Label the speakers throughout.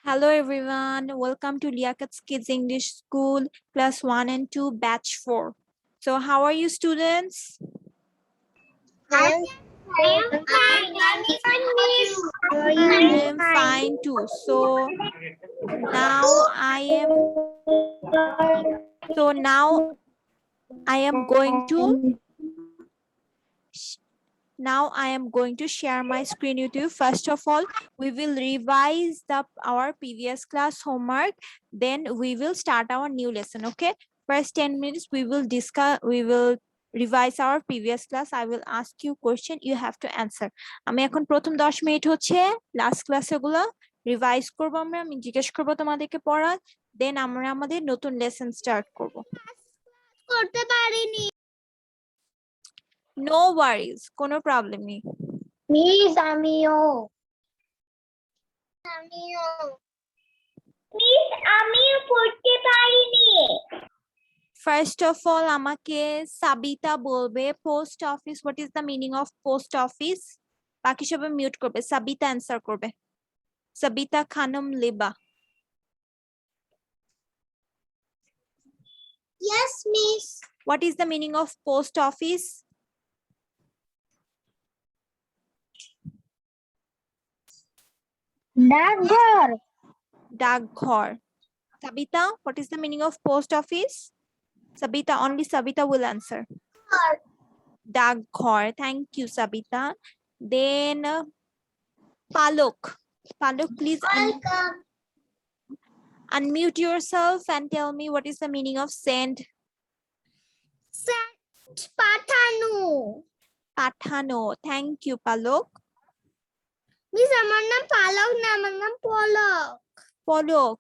Speaker 1: Hello everyone, welcome to Liakat's Kids English School, class 1 and 2, batch 4. So how are you students?
Speaker 2: I
Speaker 1: I am fine too. So now I am going to share my screen with you. First of all, we will revise our previous class homework. Then we will start our new lesson. Okay. First 10 minutes we will revise our previous class. I will ask you question. You have to answer. আমি এখন প্রথম 10 minute হচ্ছে last ক্লাসে গুলো revise করবো আমরা। আমি জিজ্ঞেস করবো তোমাদেরকে পড়া। দেন আমরা আমাদের নতুন লেসন স্টার্ট করব।
Speaker 2: করতে পারিনি
Speaker 1: নো ওয়ারিজ, কোনো প্রবলেম নেই।
Speaker 2: মিস আমিও পড়তে পারিনি।
Speaker 1: First of all, আমাকে সাবিতা বলবে post office, what is the meaning of post office. বাকি সবাই মিউট করবে, সাবিতা অ্যান্সার করবে। সাবিতা খানম লিবা।
Speaker 2: Yes, miss.
Speaker 1: What is the meaning of post office?
Speaker 2: ডাকঘর।
Speaker 1: ডাকঘর। Sabita, what is the meaning of post office? Sabita, only Sabita will answer. Dakghor. Thank you, Sabita. Then Palok. Palok, please unmute yourself and tell me what is the meaning of send.
Speaker 2: Send পাঠানো।
Speaker 1: Pathano. Thank you, Palok.
Speaker 2: Miss আমার নাম পালক না, আমার নাম পলক।
Speaker 1: Polok.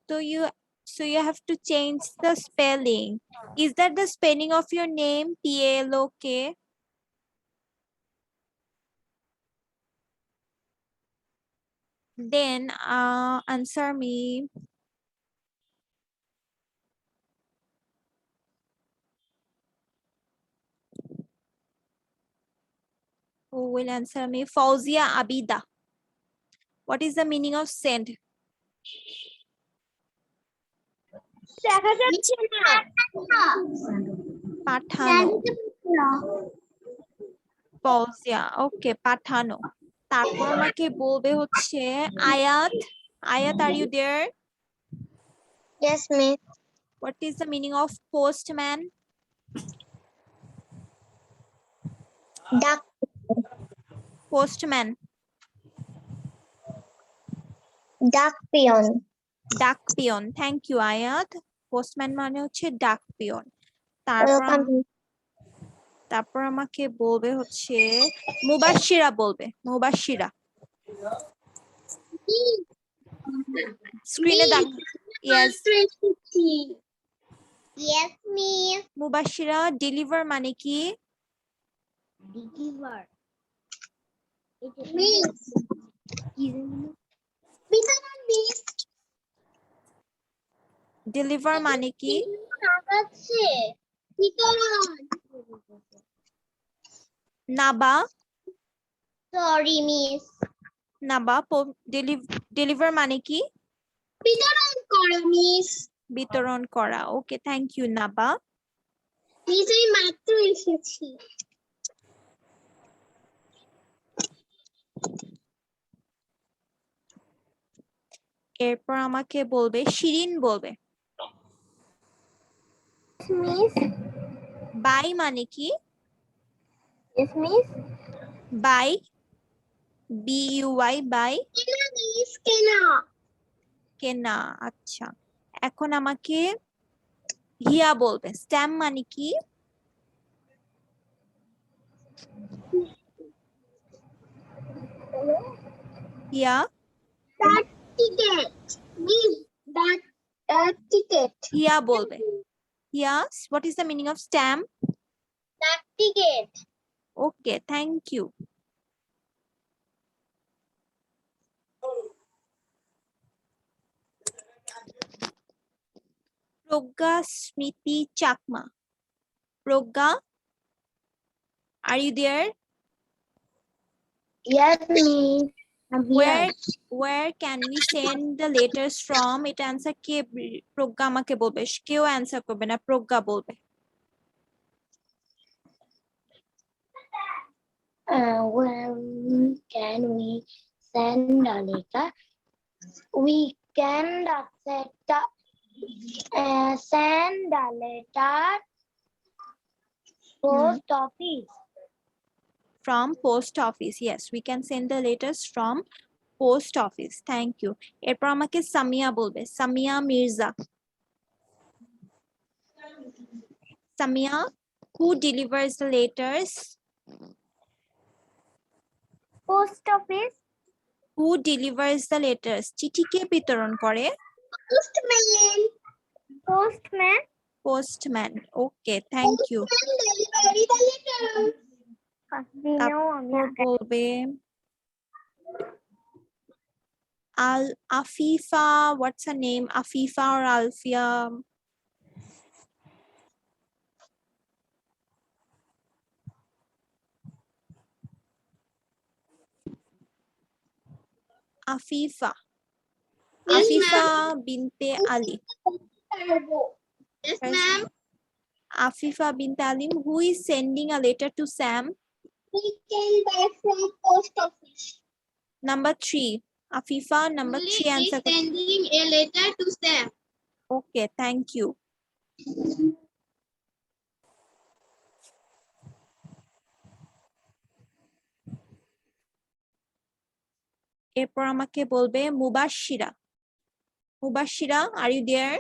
Speaker 1: So you have to change the spelling. Is that the spelling of your name? P-A-L-O-K. Then answer me. Who will answer me? Fauzia Abida. What is the meaning of send?
Speaker 2: দেখা যাচ্ছে না।
Speaker 1: পাঠানো। Fauzia. Okay, পাঠানো। তারপর আমাকে বলবে হচ্ছে আয়াত। Ayat, are you there?
Speaker 2: Yes, miss.
Speaker 1: What is the meaning of postman?
Speaker 2: ডাক
Speaker 1: Postman.
Speaker 2: ডাক পিয়ন।
Speaker 1: ডাক peon. Thank you, Ayat. Postman মানে হচ্ছে ডাক পিয়ন। তারপর আমাকে বলবে হচ্ছে মুবাশশিরা বলবে। মুবাশশিরা। স্ক্রিনে দেখ। Yes.
Speaker 2: Yes, miss.
Speaker 1: Mubashshira deliver মানে কি?
Speaker 2: Deliver. Miss. বিতরণ মিস।
Speaker 1: ডেলিভার মানে কি?
Speaker 2: আগাচ্ছে। বিতরণ।
Speaker 1: Naba.
Speaker 2: Sorry miss.
Speaker 1: Naba deliver মানে কি?
Speaker 2: বিতরণ করো মিস।
Speaker 1: বিতরণ করা। Okay, thank you Naba.
Speaker 2: Miss আমি মাত্র এসেছি।
Speaker 1: এরপর আমাকে বলবে শিরিন বলবে।
Speaker 2: মিস।
Speaker 1: বাই মানে কি?
Speaker 2: Yes, miss.
Speaker 1: Buy. BUY buy.
Speaker 2: কেনা মিস, কেনা।
Speaker 1: কেনা। আচ্ছা, এখন আমাকে হিয়া বলবে। স্ট্যাম্প মানে কি? হিয়া।
Speaker 2: That ticket. Miss, that ticket.
Speaker 1: হিয়া বলবে। হিয়া, what is the meaning of stamp?
Speaker 2: That ticket.
Speaker 1: Okay, thank you. Progga Smriti Chakma. Progga, are you there?
Speaker 2: Yes, miss.
Speaker 1: where can we send the letters from? এটা answer কে প্রজ্ঞা আমাকে বলবে, কেউ answer করবে না, প্রজ্ঞা বলবে।
Speaker 2: Where can we send a letter? We can send a letter post office.
Speaker 1: From post office, yes, we can send the letters from post office. Thank you. এরপর আমাকে সামিয়া বলবে, Samia Mirza. Samia, who delivers the letters?
Speaker 2: Post office.
Speaker 1: Who delivers the letters? চিঠি কে বিতরণ করে?
Speaker 2: Postman. Postman.
Speaker 1: Postman. Okay, thank you.
Speaker 2: Delivery the letter.
Speaker 1: তারপর বলবে Afifa, what's her name? Afifa or Alfia? Afifa.
Speaker 2: Yes,
Speaker 1: Afifa binte Ali.
Speaker 2: Yes, ma'am.
Speaker 1: Afifa binte Ali, who is sending a letter to Sam?
Speaker 2: We can buy from post office.
Speaker 1: Number 3. Afifa, number 3 answer.
Speaker 2: Sending a letter to Sam.
Speaker 1: Okay, thank you. এরপর আমাকে বলবে মুবাশশিরা। মুবাশশিরা, are you there?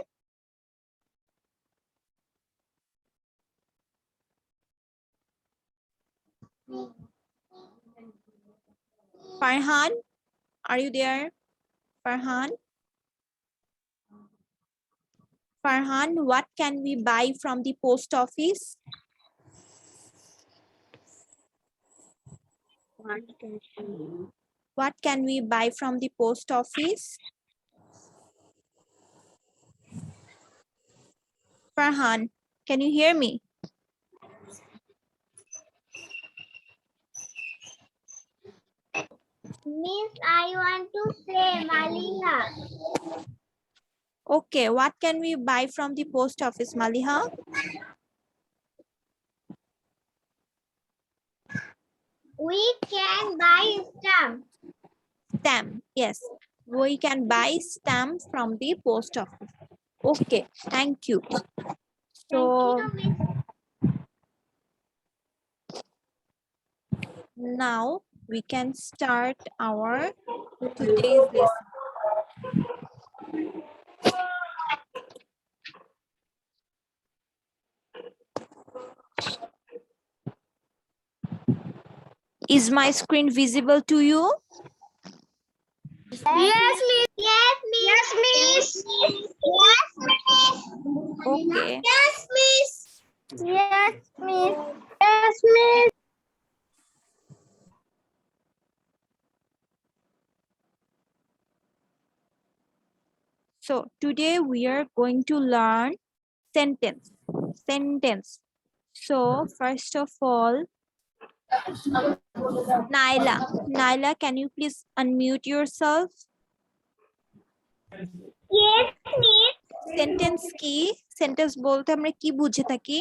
Speaker 1: Farhan, are you there? Farhan? Farhan, what can we buy from the post office? What can we buy from the post office? Farhan, can you hear me?
Speaker 2: Miss, I want to say Maliha.
Speaker 1: Okay, what can we buy from the post office, Maliha?
Speaker 2: We can buy stamp.
Speaker 1: Stamp, yes. We can buy stamp from the post office. Okay, thank you. So,
Speaker 2: Thank you, Miss.
Speaker 1: now we can start our today's lesson. Is my screen visible to you?
Speaker 2: Yes, Miss. Yes, Miss. Yes, Miss. Yes, Miss.
Speaker 1: Okay.
Speaker 2: Yes, Miss. Yes, Miss. Yes, Miss.
Speaker 1: So today we are going to learn sentence. Sentence. So first of all, Naila. Naila, can you please unmute yourself?
Speaker 2: Yes, Miss.
Speaker 1: Sentence কি? Sentence বলতে আমরা কি বুঝে থাকি?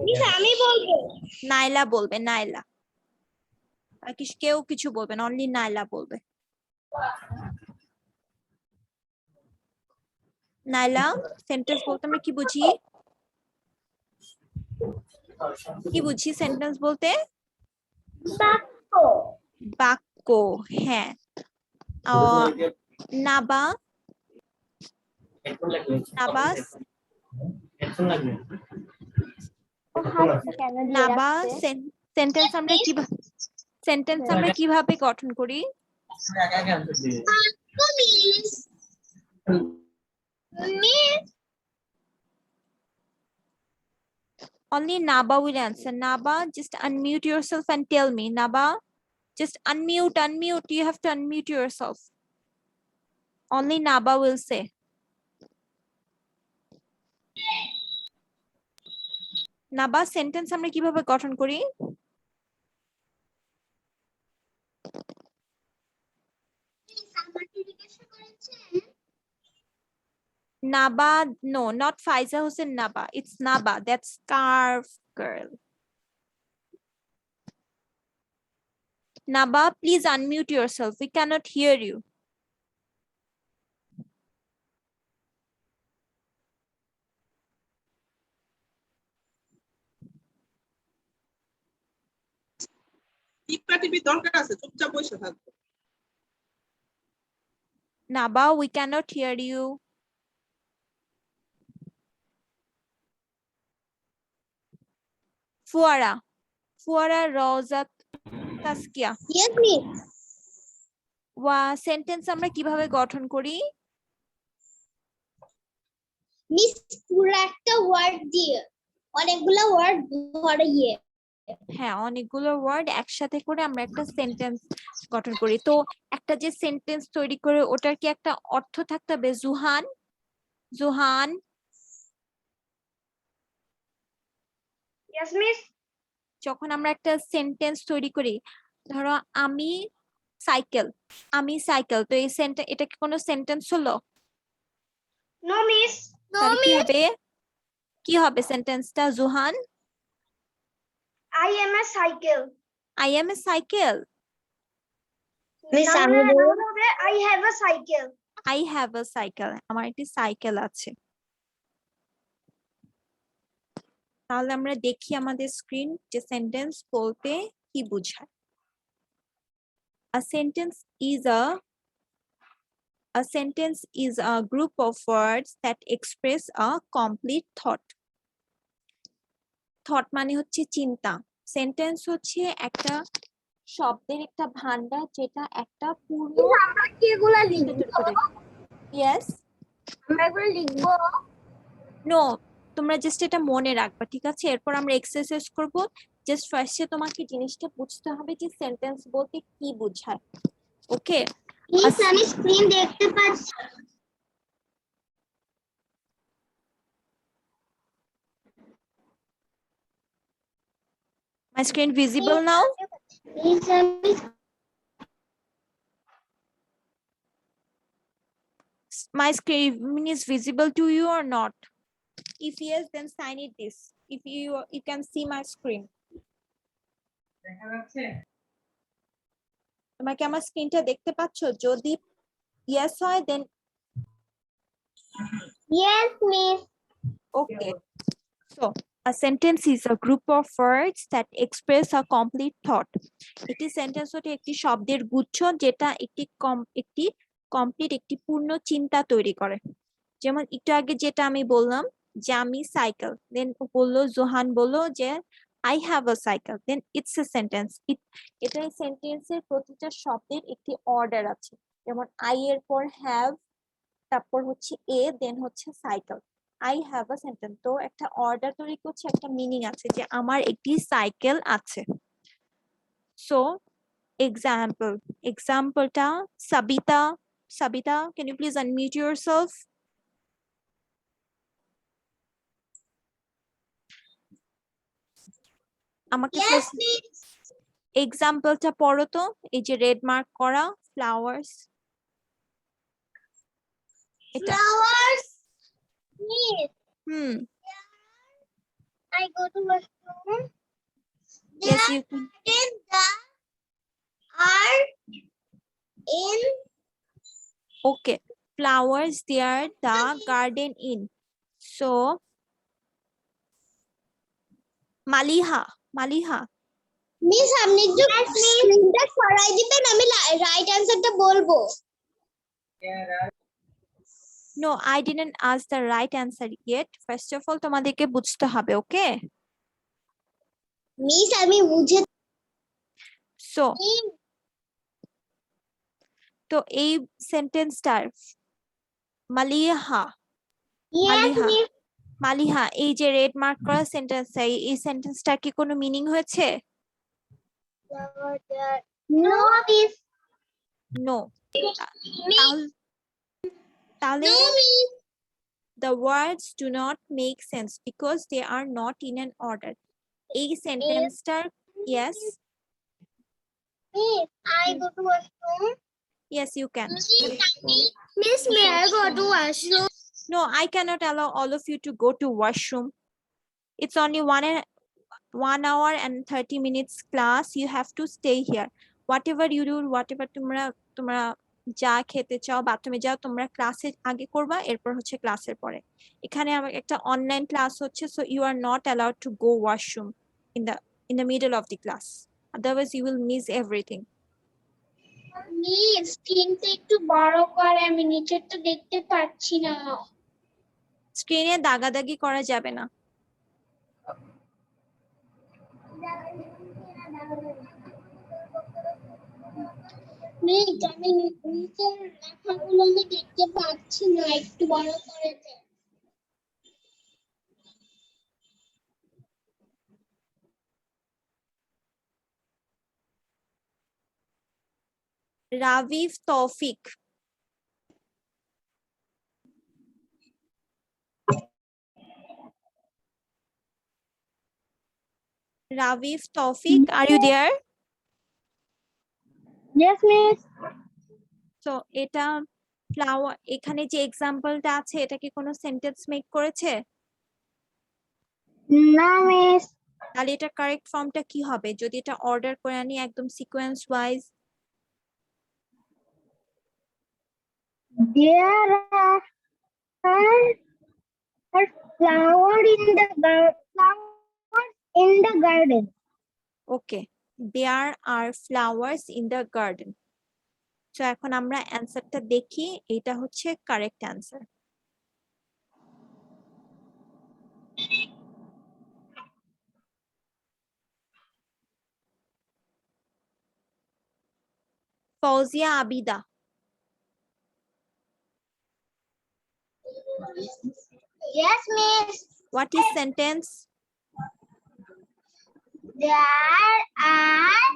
Speaker 2: Miss, আমি বলবো।
Speaker 1: নাইলা বলবে, নাইলা। আর কেউ কিছু বলবে না, অনলি নাইলা বলবে। নাইলা, সেন্টেন্স বলতে আমরা কি বুঝি? কি বুঝি সেন্টেন্স বলতে?
Speaker 2: বাক্য।
Speaker 1: বাক্য, হ্যাঁ। নাবা, নাবা, নাবা সেন্টেন্স আমরা কিভাবে গঠন করি? Only Naba will answer. Naba, just unmute yourself and tell me. Naba, just unmute. You have to unmute yourself. Only Naba will say. Naba, sentence আমরা কিভাবে গঠন করি? Naba, no, not Faiza Hussein Naba. It's Naba. That's scarf girl. Naba, please unmute yourself. We cannot hear you.
Speaker 3: টিপি দরকার আছে চুপচাপ বসে থাকবো
Speaker 1: Naba, we cannot hear you. Fuara. Fuara Rozat Taskia.
Speaker 2: Yes, miss.
Speaker 1: ওয়া সেন্টেন্স আমরা কিভাবে গঠন করি?
Speaker 2: মিস পুরো একটা ওয়ার্ড দিয়ে অনেকগুলো ওয়ার্ড ধরিয়ে
Speaker 1: হ্যাঁ, অনেকগুলো ওয়ার্ড একসাথে করে আমরা একটা সেন্টেন্স গঠন করি। তো একটা যে সেন্টেন্স তৈরি করে ওটার কি একটা অর্থ থাকতে হবে? জুহান, জুহান,
Speaker 2: ইয়েস মিস
Speaker 1: যখন আমরা একটা সেন্টেন্স তৈরি করি, ধরো আমি সাইকেল, আমি সাইকেল, তো এই সেন্টেন্স, এটা কি কোনো সেন্টেন্স হলো?
Speaker 2: নো মিস
Speaker 1: তাহলে কি হবে? কি হবে সেন্টেন্সটা Johan?
Speaker 2: I M A cycle
Speaker 1: I M A cycle.
Speaker 2: Miss আমি বলবো I have a cycle
Speaker 1: I have a cycle, আমার একটি সাইকেল আছে। তাহলে আমরা দেখি আমাদের স্ক্রিন যে সেন্টেন্স বলতে কি বোঝায়। A sentence is a group of words that express a complete thought. Thought মানে হচ্ছে চিন্তা। সেন্টেন্স হচ্ছে একটা শব্দের একটা ভান্ডার যেটা একটা পূর্ণ
Speaker 2: আমরা কি এগুলা লিখবো
Speaker 1: ইয়েস
Speaker 2: আমরা এগুলা লিখবো
Speaker 1: নো, তোমরা জাস্ট এটা মনে রাখবা, ঠিক আছে? এরপর আমরা এক্সারসাইজ করব। জাস্ট ফার্স্টে তোমাকে জিনিসটা বুঝতে হবে যে সেন্টেন্স বলতে কি বোঝায়। ওকে,
Speaker 2: মিস আমি স্ক্রিন দেখতে পাচ্ছি
Speaker 1: my screen visible now?
Speaker 2: Miss আমি
Speaker 1: My screen is visible to you or not? If yes, then sign it this. If you can see my screen. তোমাকে আমার স্ক্রিনটা দেখতে পাচ্ছ? যদি yes হয় then
Speaker 2: yes miss
Speaker 1: okay. So a sentence is a group of words that express a complete thought. একটি sentence হচ্ছে একটি শব্দের গুচ্ছ যেটা একটি কমপ্লিট একটি পূর্ণ চিন্তা তৈরি করে। যেমন একটু আগে যেটা আমি বললাম যে আমি সাইকেল, দেন বললো জোহান বললো যে I have a cycle, then it's a sentence. এটা সেন্টেন্সের প্রতিটা শব্দের একটি অর্ডার আছে। যেমন I এর পর have, তারপর হচ্ছে a, দেন হচ্ছে cycle. I have a sentence, তো একটা অর্ডার তৈরি করছে, একটা মিনিং আছে যে আমার একটি সাইকেল আছে। সো এক্সাম্পলটা Sabita, can you please unmute yourself? আমাকে
Speaker 2: ইয়েস মিস
Speaker 1: এক্সাম্পলটা পড়ো তো, এই যে রেড মার্ক করা ফ্লাওয়ার্স, এটা
Speaker 2: flowers miss I go to washroom
Speaker 1: yes you can.
Speaker 2: in the are in
Speaker 1: Okay, flowers they are the garden in. So Maliha
Speaker 2: miss আপনি একটু স্ক্রিনটা সরাই দিবেন আমি রাইট অ্যানসারটা বলবো
Speaker 1: no, I didn't ask the right answer yet. First of all তোমাদেরকে বুঝতে হবে, ওকে?
Speaker 2: মিস আমি বুঝে
Speaker 1: So তো এই সেন্টেন্সটার মালিহা এই যে রেড মার্ক করা সেন্টেন্স, এই সেন্টেন্সটা কি কোনো মিনিং হয়েছে?
Speaker 2: No miss
Speaker 1: no. তাহলে the words do not make sense because they are not in an order. এই সেন্টেন্সটার yes
Speaker 2: miss I go to washroom
Speaker 1: yes you can.
Speaker 2: miss may I go to washroom
Speaker 1: No, I cannot allow all of you to go to washroom. It's only 1 hour and 30 minutes class. You have to stay here. Whatever you do, whatever তোমরা যা খেতে চাও, বাথরুমে যাও, তোমরা ক্লাসে আগে করবা, এরপর হচ্ছে ক্লাসের পরে। এখানে আমার একটা অনলাইন ক্লাস হচ্ছে, so you are not allowed to go washroom in the middle of the class. Otherwise you will miss everything.
Speaker 2: Miss স্ক্রিনটা একটু বড় করে, আমি নিচেরটা দেখতে পাচ্ছি না।
Speaker 1: স্ক্রিনে দাগাদাগি করা যাবে না।
Speaker 2: মিস আমি নিচের লেখাগুলো আমি দেখতে পাচ্ছি না, একটু বড় করে দেন।
Speaker 1: রাভিফ তৌফিক। Ravif Taufik, are you there?
Speaker 2: Yes, miss.
Speaker 1: So এটা ফ্লাওয়ার, এখানে যে এক্সাম্পলটা আছে এটা কি কোনো সেন্টেন্স মেক করেছে?
Speaker 2: না মিস।
Speaker 1: তাহলে এটা কারেক্ট ফর্মটা কি হবে যদি এটা অর্ডার করে আনি একদম sequence wise?
Speaker 2: There are flowers in the garden.
Speaker 1: Okay, there are flowers in the garden. So এখন আমরা অ্যানসারটা দেখি, এটা হচ্ছে correct answer. Fouzia Abida,
Speaker 2: Yes, miss.
Speaker 1: what is sentence?
Speaker 2: There are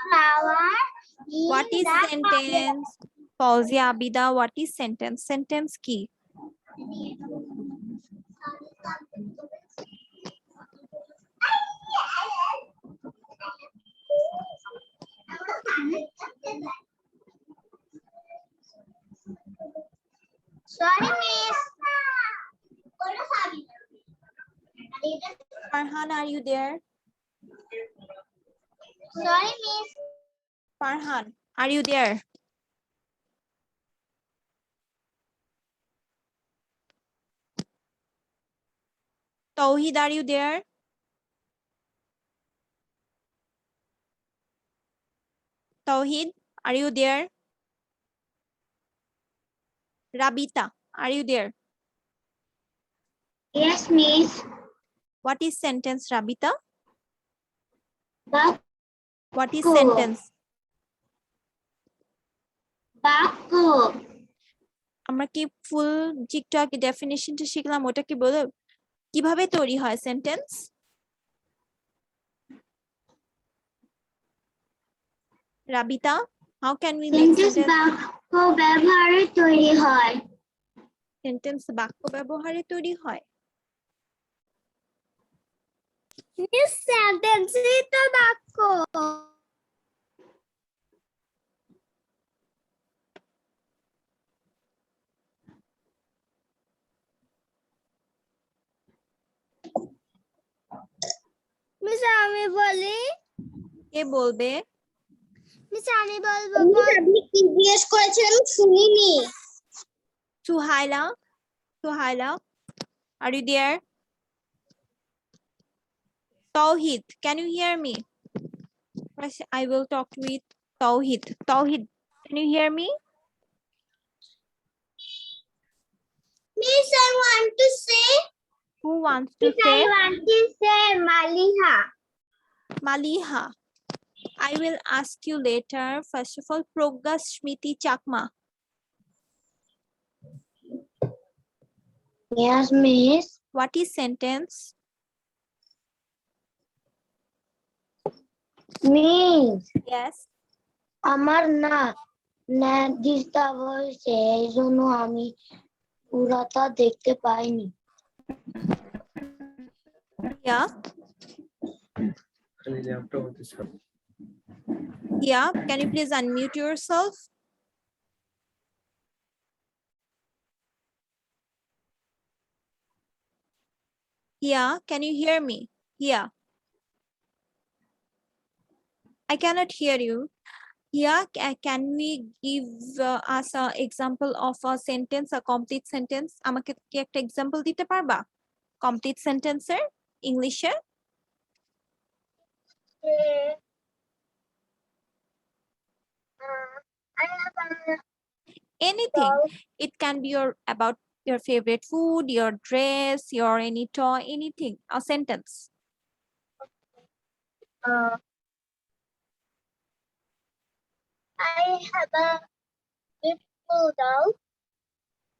Speaker 2: flowers.
Speaker 1: What is sentence? Fauziya Abida, what is sentence? Sentence কি?
Speaker 2: Sorry, miss.
Speaker 1: Farhan, are you there?
Speaker 2: Sorry, miss.
Speaker 1: Farhan, are you there? Tawheed, are you there? Tawheed, are you there? Rabita, are you there?
Speaker 2: Yes, miss.
Speaker 1: What is sentence, Rabita?
Speaker 2: Bakko.
Speaker 1: What is
Speaker 2: Cool.
Speaker 1: sentence?
Speaker 2: Bakko.
Speaker 1: আমরা কি ফুল TikTok ডেফিনিশনটা শিখলাম, ওটা কি বলে কিভাবে তৈরি হয় sentence? রাবিতা, how can we make
Speaker 2: Sentence বাক্য ব্যবহারে তৈরি হয়।
Speaker 1: সেন্টেন্স বাক্য ব্যবহারে তৈরি হয়?
Speaker 2: Miss, sentence তো বাক্য। মিস আমি বলি।
Speaker 1: কে বলবে?
Speaker 2: মিস আমি বলবো। আপনি কি জিজ্ঞেস করেছেন আমি শুনিনি।
Speaker 1: Suhaila, Suhaila, are you there? Tawheed, can you hear me? First, I will talk with Tawheed. Tawheed, can you hear me?
Speaker 2: Miss, I want to say.
Speaker 1: Who wants to
Speaker 2: Miss,
Speaker 1: say?
Speaker 2: I want to say Maliha.
Speaker 1: Maliha. I will ask you later. First of all, Progya Smiti Chakma.
Speaker 2: Yes, miss.
Speaker 1: What is sentence?
Speaker 2: Miss,
Speaker 1: Yes.
Speaker 2: আমার না disturb হয়েছে, এই জন্য আমি পুরাটা দেখতে পাইনি।
Speaker 1: Yeah. Yeah. Can you please unmute yourself? Here, can you hear me? Here. I cannot hear you. Here, can we give us an example of a sentence, a complete sentence? আমাকে কি একটা example দিতে পারবা? Complete sentence এর English A?
Speaker 2: I have
Speaker 1: Anything.
Speaker 2: doll.
Speaker 1: It can be about your favorite food, your dress, your any toy, anything. A sentence.
Speaker 2: I have a beautiful doll.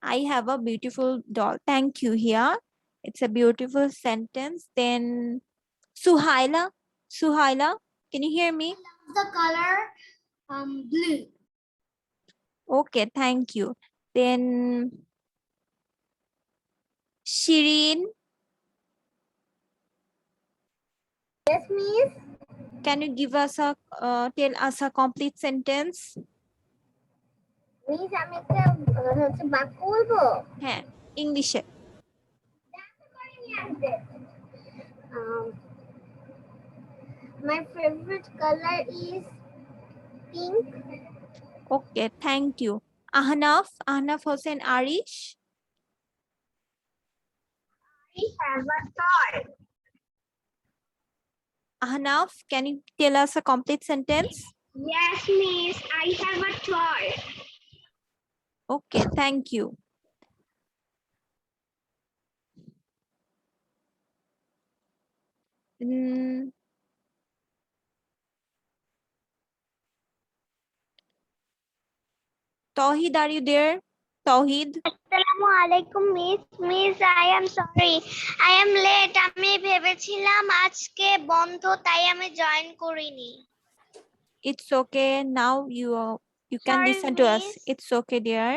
Speaker 1: I have a beautiful doll. Thank you. Here, it's a beautiful sentence. Then Suhaila, can you hear me?
Speaker 2: The color blue.
Speaker 1: Okay, thank you. Then Shireen,
Speaker 2: Yes, miss.
Speaker 1: can you give us a tell us a complete sentence?
Speaker 2: Miss, আমি একটা হচ্ছে বাক্য বলবো।
Speaker 1: হ্যাঁ, ইংলিশে।
Speaker 2: My favorite color is pink.
Speaker 1: Okay, thank you. Ahnaf Hossein Arish.
Speaker 2: I have a toy.
Speaker 1: Ahnaf, can you tell us a complete sentence?
Speaker 2: Yes, miss. I have a toy.
Speaker 1: Okay, thank you. Mm, Tawheed, are you there? Tawheed?
Speaker 2: আসসালামু আলাইকুম miss. Miss, I am sorry. I am late. আমি ভেবেছিলাম আজকে বন্ধ, তাই আমি join করিনি।
Speaker 1: It's okay. Now you can
Speaker 2: Sorry,
Speaker 1: listen to us.
Speaker 2: miss.
Speaker 1: It's okay, dear.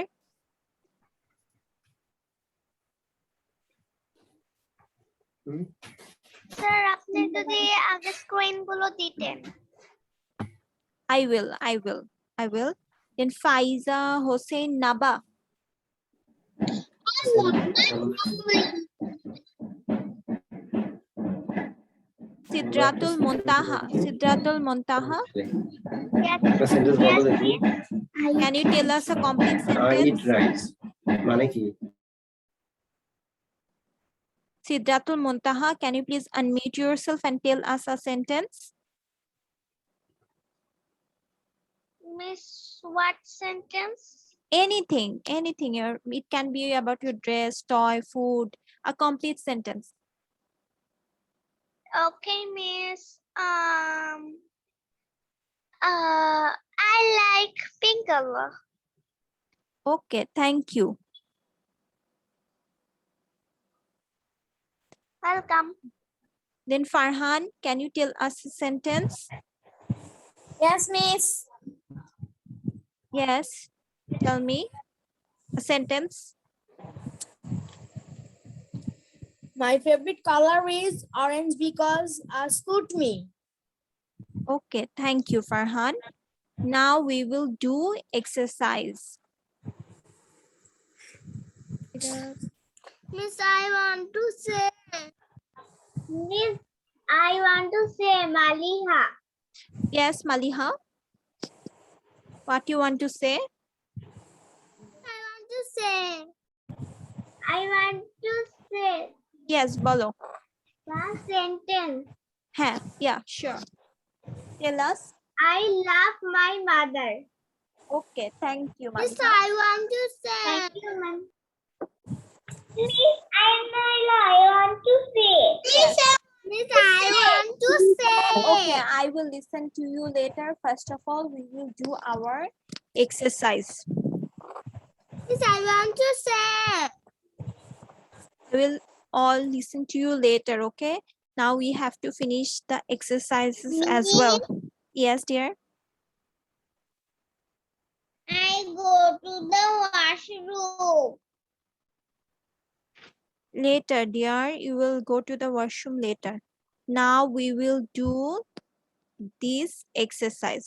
Speaker 2: Sir, আপনি যদি আগে স্ক্রিন গুলো দিতেন।
Speaker 1: I will. Then Faiza Hossein Naba. Sidratul Muntaha.
Speaker 2: Yes,
Speaker 1: Can you tell us a complete
Speaker 4: I
Speaker 1: sentence?
Speaker 4: eat rice. মানে কি?
Speaker 1: Sidratul Muntaha, can you please unmute yourself and tell us a sentence?
Speaker 2: miss, what sentence?
Speaker 1: Anything. It can be about your dress, toy, food, a complete sentence.
Speaker 2: Okay, miss. I like pink color.
Speaker 1: Okay, thank you.
Speaker 2: Welcome.
Speaker 1: Then Farhan, can you tell us a sentence?
Speaker 2: Yes, miss.
Speaker 1: Yes, tell me a sentence.
Speaker 5: My favorite color is orange because suit me.
Speaker 1: Okay, thank you, Farhan. Now we will do exercise.
Speaker 2: Miss, I want to say. Miss, I want to say Maliha.
Speaker 1: Yes, Maliha. What you want to say?
Speaker 2: I want to say. I want to say
Speaker 1: Yes, bolo.
Speaker 2: one sentence.
Speaker 1: Yeah, sure. Tell us.
Speaker 2: I love my mother.
Speaker 1: Okay, thank you,
Speaker 2: Miss,
Speaker 1: Maliha.
Speaker 2: I want to say. Thank you, ma'am. Miss, I want to say. Miss, I want to say.
Speaker 1: Okay, I will listen to you later. First of all, we will do our exercise.
Speaker 2: Miss, I want to say.
Speaker 1: I will all listen to you later, okay? Now we have to finish the exercises as well. Yes, dear.
Speaker 2: I go to the washroom.
Speaker 1: Later, dear, you will go to the washroom later. Now we will do this exercise.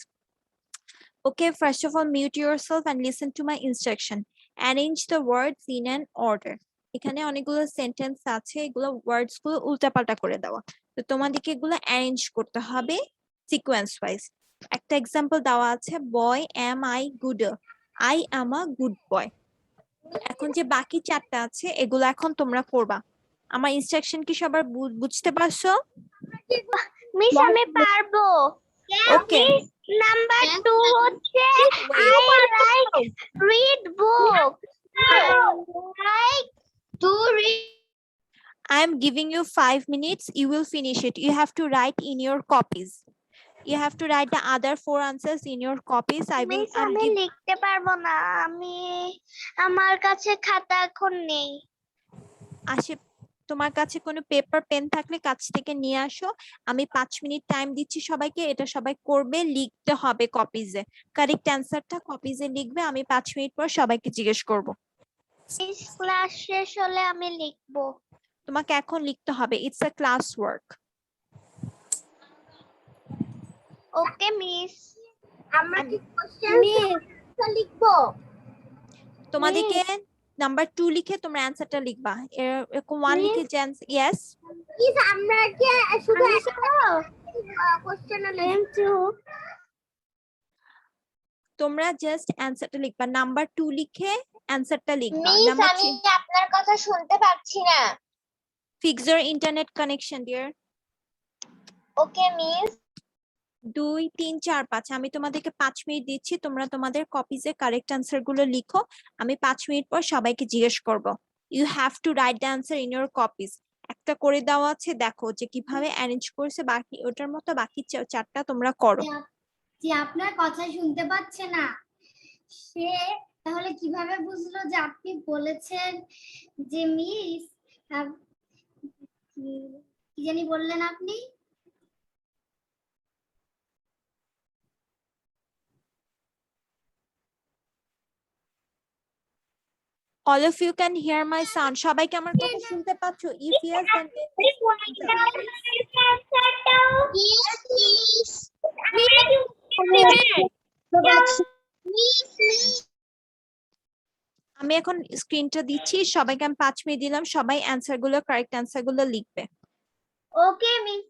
Speaker 1: Okay, first of all, mute yourself and listen to my instruction. Arrange the words in an order. এখানে অনেকগুলো sentence আছে, এগুলো ওয়ার্ডস গুলো উল্টাপাল্টা করে দেওয়া। তো তোমাদেরকে এগুলো অ্যারেঞ্জ করতে হবে সিকোয়েন্স ওয়াইজ। একটা এক্সাম্পল দেওয়া আছে, boy am I good, I am a good boy. এখন যে বাকি চারটা আছে এগুলো এখন তোমরা করবা। আমার ইনস্ট্রাকশন কি সবার বুঝতে পারছো?
Speaker 2: মিস আমি পারবো।
Speaker 1: ওকে,
Speaker 2: নাম্বার 2 হচ্ছে I like read book. I like to read.
Speaker 1: I am giving you 5 minutes. You will finish it. You have to write in your copies. You have to write the other 4 answers in your copies.
Speaker 2: Miss আমি লিখতে পারবো না, আমার কাছে খাতা এখন নেই।
Speaker 1: আসে, তোমার কাছে কোনো পেপার পেন থাকলে কাছ থেকে নিয়ে আসো। আমি 5 মিনিট টাইম দিচ্ছি সবাইকে, এটা সবাই করবে, লিখতে হবে কপিজে। কারেক্ট অ্যান্সারটা কপিজে লিখবে, আমি 5 মিনিট পর সবাইকে জিজ্ঞেস করব।
Speaker 2: মিস ক্লাস শেষ হলে আমি লিখবো।
Speaker 1: তোমাকে এখন লিখতে হবে, it's a class work.
Speaker 2: Okay miss. আমরা কি কোশ্চেন লিখবো?
Speaker 1: তোমাদেরকে নাম্বার 2 লিখে তোমরা অ্যান্সারটা লিখবা, এরকম 1 লিখে যে ইয়েস।
Speaker 2: মিস আমরা কি শুধু কোশ্চেন লিখবো?
Speaker 1: তোমরা জাস্ট অ্যান্সারটা লিখবা, নাম্বার 2 লিখে অ্যান্সারটা লিখবা।
Speaker 2: মিস
Speaker 1: নাম্বার
Speaker 2: আমি আপনার কথা শুনতে পাচ্ছি না।
Speaker 1: Fix your internet connection dear.
Speaker 2: Okay miss.
Speaker 1: 2 3 4 5 আমি তোমাদেরকে 5 মিনিট দিচ্ছি, তোমরা তোমাদের কপিজে কারেক্ট অ্যান্সার গুলো লিখো। আমি 5 মিনিট পর সবাইকে জিজ্ঞেস করব। You have to write the answer in your copies. একটা করে দেওয়া আছে, দেখো যে কিভাবে অ্যারেঞ্জ করেছে, বাকি ওটার মতো বাকি চারটা তোমরা করো।
Speaker 6: যে আপনার কথা শুনতে পাচ্ছে না, সে তাহলে কিভাবে বুঝলো যে আপনি বলেছেন যে মিস কি জানি বললেন আপনি?
Speaker 1: All of you can hear my sound. সবাইকে আমার কথা শুনতে পাচ্ছো? If yes, then আমি এখন স্ক্রিনটা দিচ্ছি, সবাইকে আমি 5 মিনিট দিলাম, সবাই অ্যান্সার গুলো কারেক্ট অ্যান্সার গুলো লিখবে।
Speaker 2: ওকে মিস।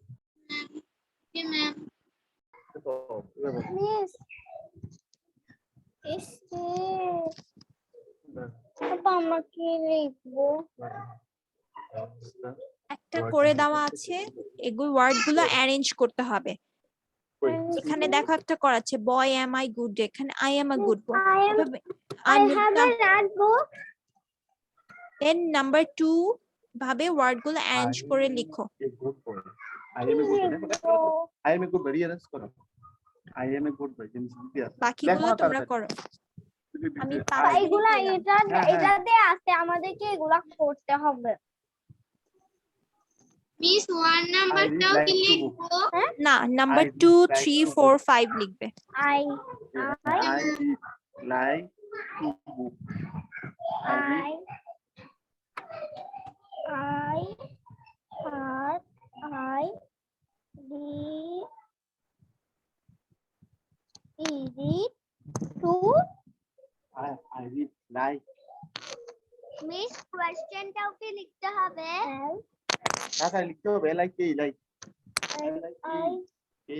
Speaker 2: মিস আমরা কি লিখবো?
Speaker 1: একটা করে দেওয়া আছে, এগুলো ওয়ার্ড গুলো অ্যারেঞ্জ করতে হবে। এখানে দেখো একটা করা আছে, বয় এম আই গুড, এখানে I am a good boy.
Speaker 2: I have a red book.
Speaker 1: Then number 2 ভাবে ওয়ার্ড গুলো অ্যারেঞ্জ করে লিখো।
Speaker 4: I am a good boy. I am a good boy. Yes, correct. I am a good boy.
Speaker 1: বাকিগুলো তোমরা করো। আমি
Speaker 2: এগুলা এটাতে আছে, আমাদেরকে এগুলা করতে হবে। মিস 1 নাম্বারটাও কি লিখবো?
Speaker 1: না, নাম্বার 2 3 4 5 লিখবে।
Speaker 2: I
Speaker 4: like to book.
Speaker 2: I read to.
Speaker 4: I read like.
Speaker 2: Miss কোশ্চেনটাও কি লিখতে হবে?
Speaker 4: Kaka লিখতে হবে like এই like.
Speaker 2: I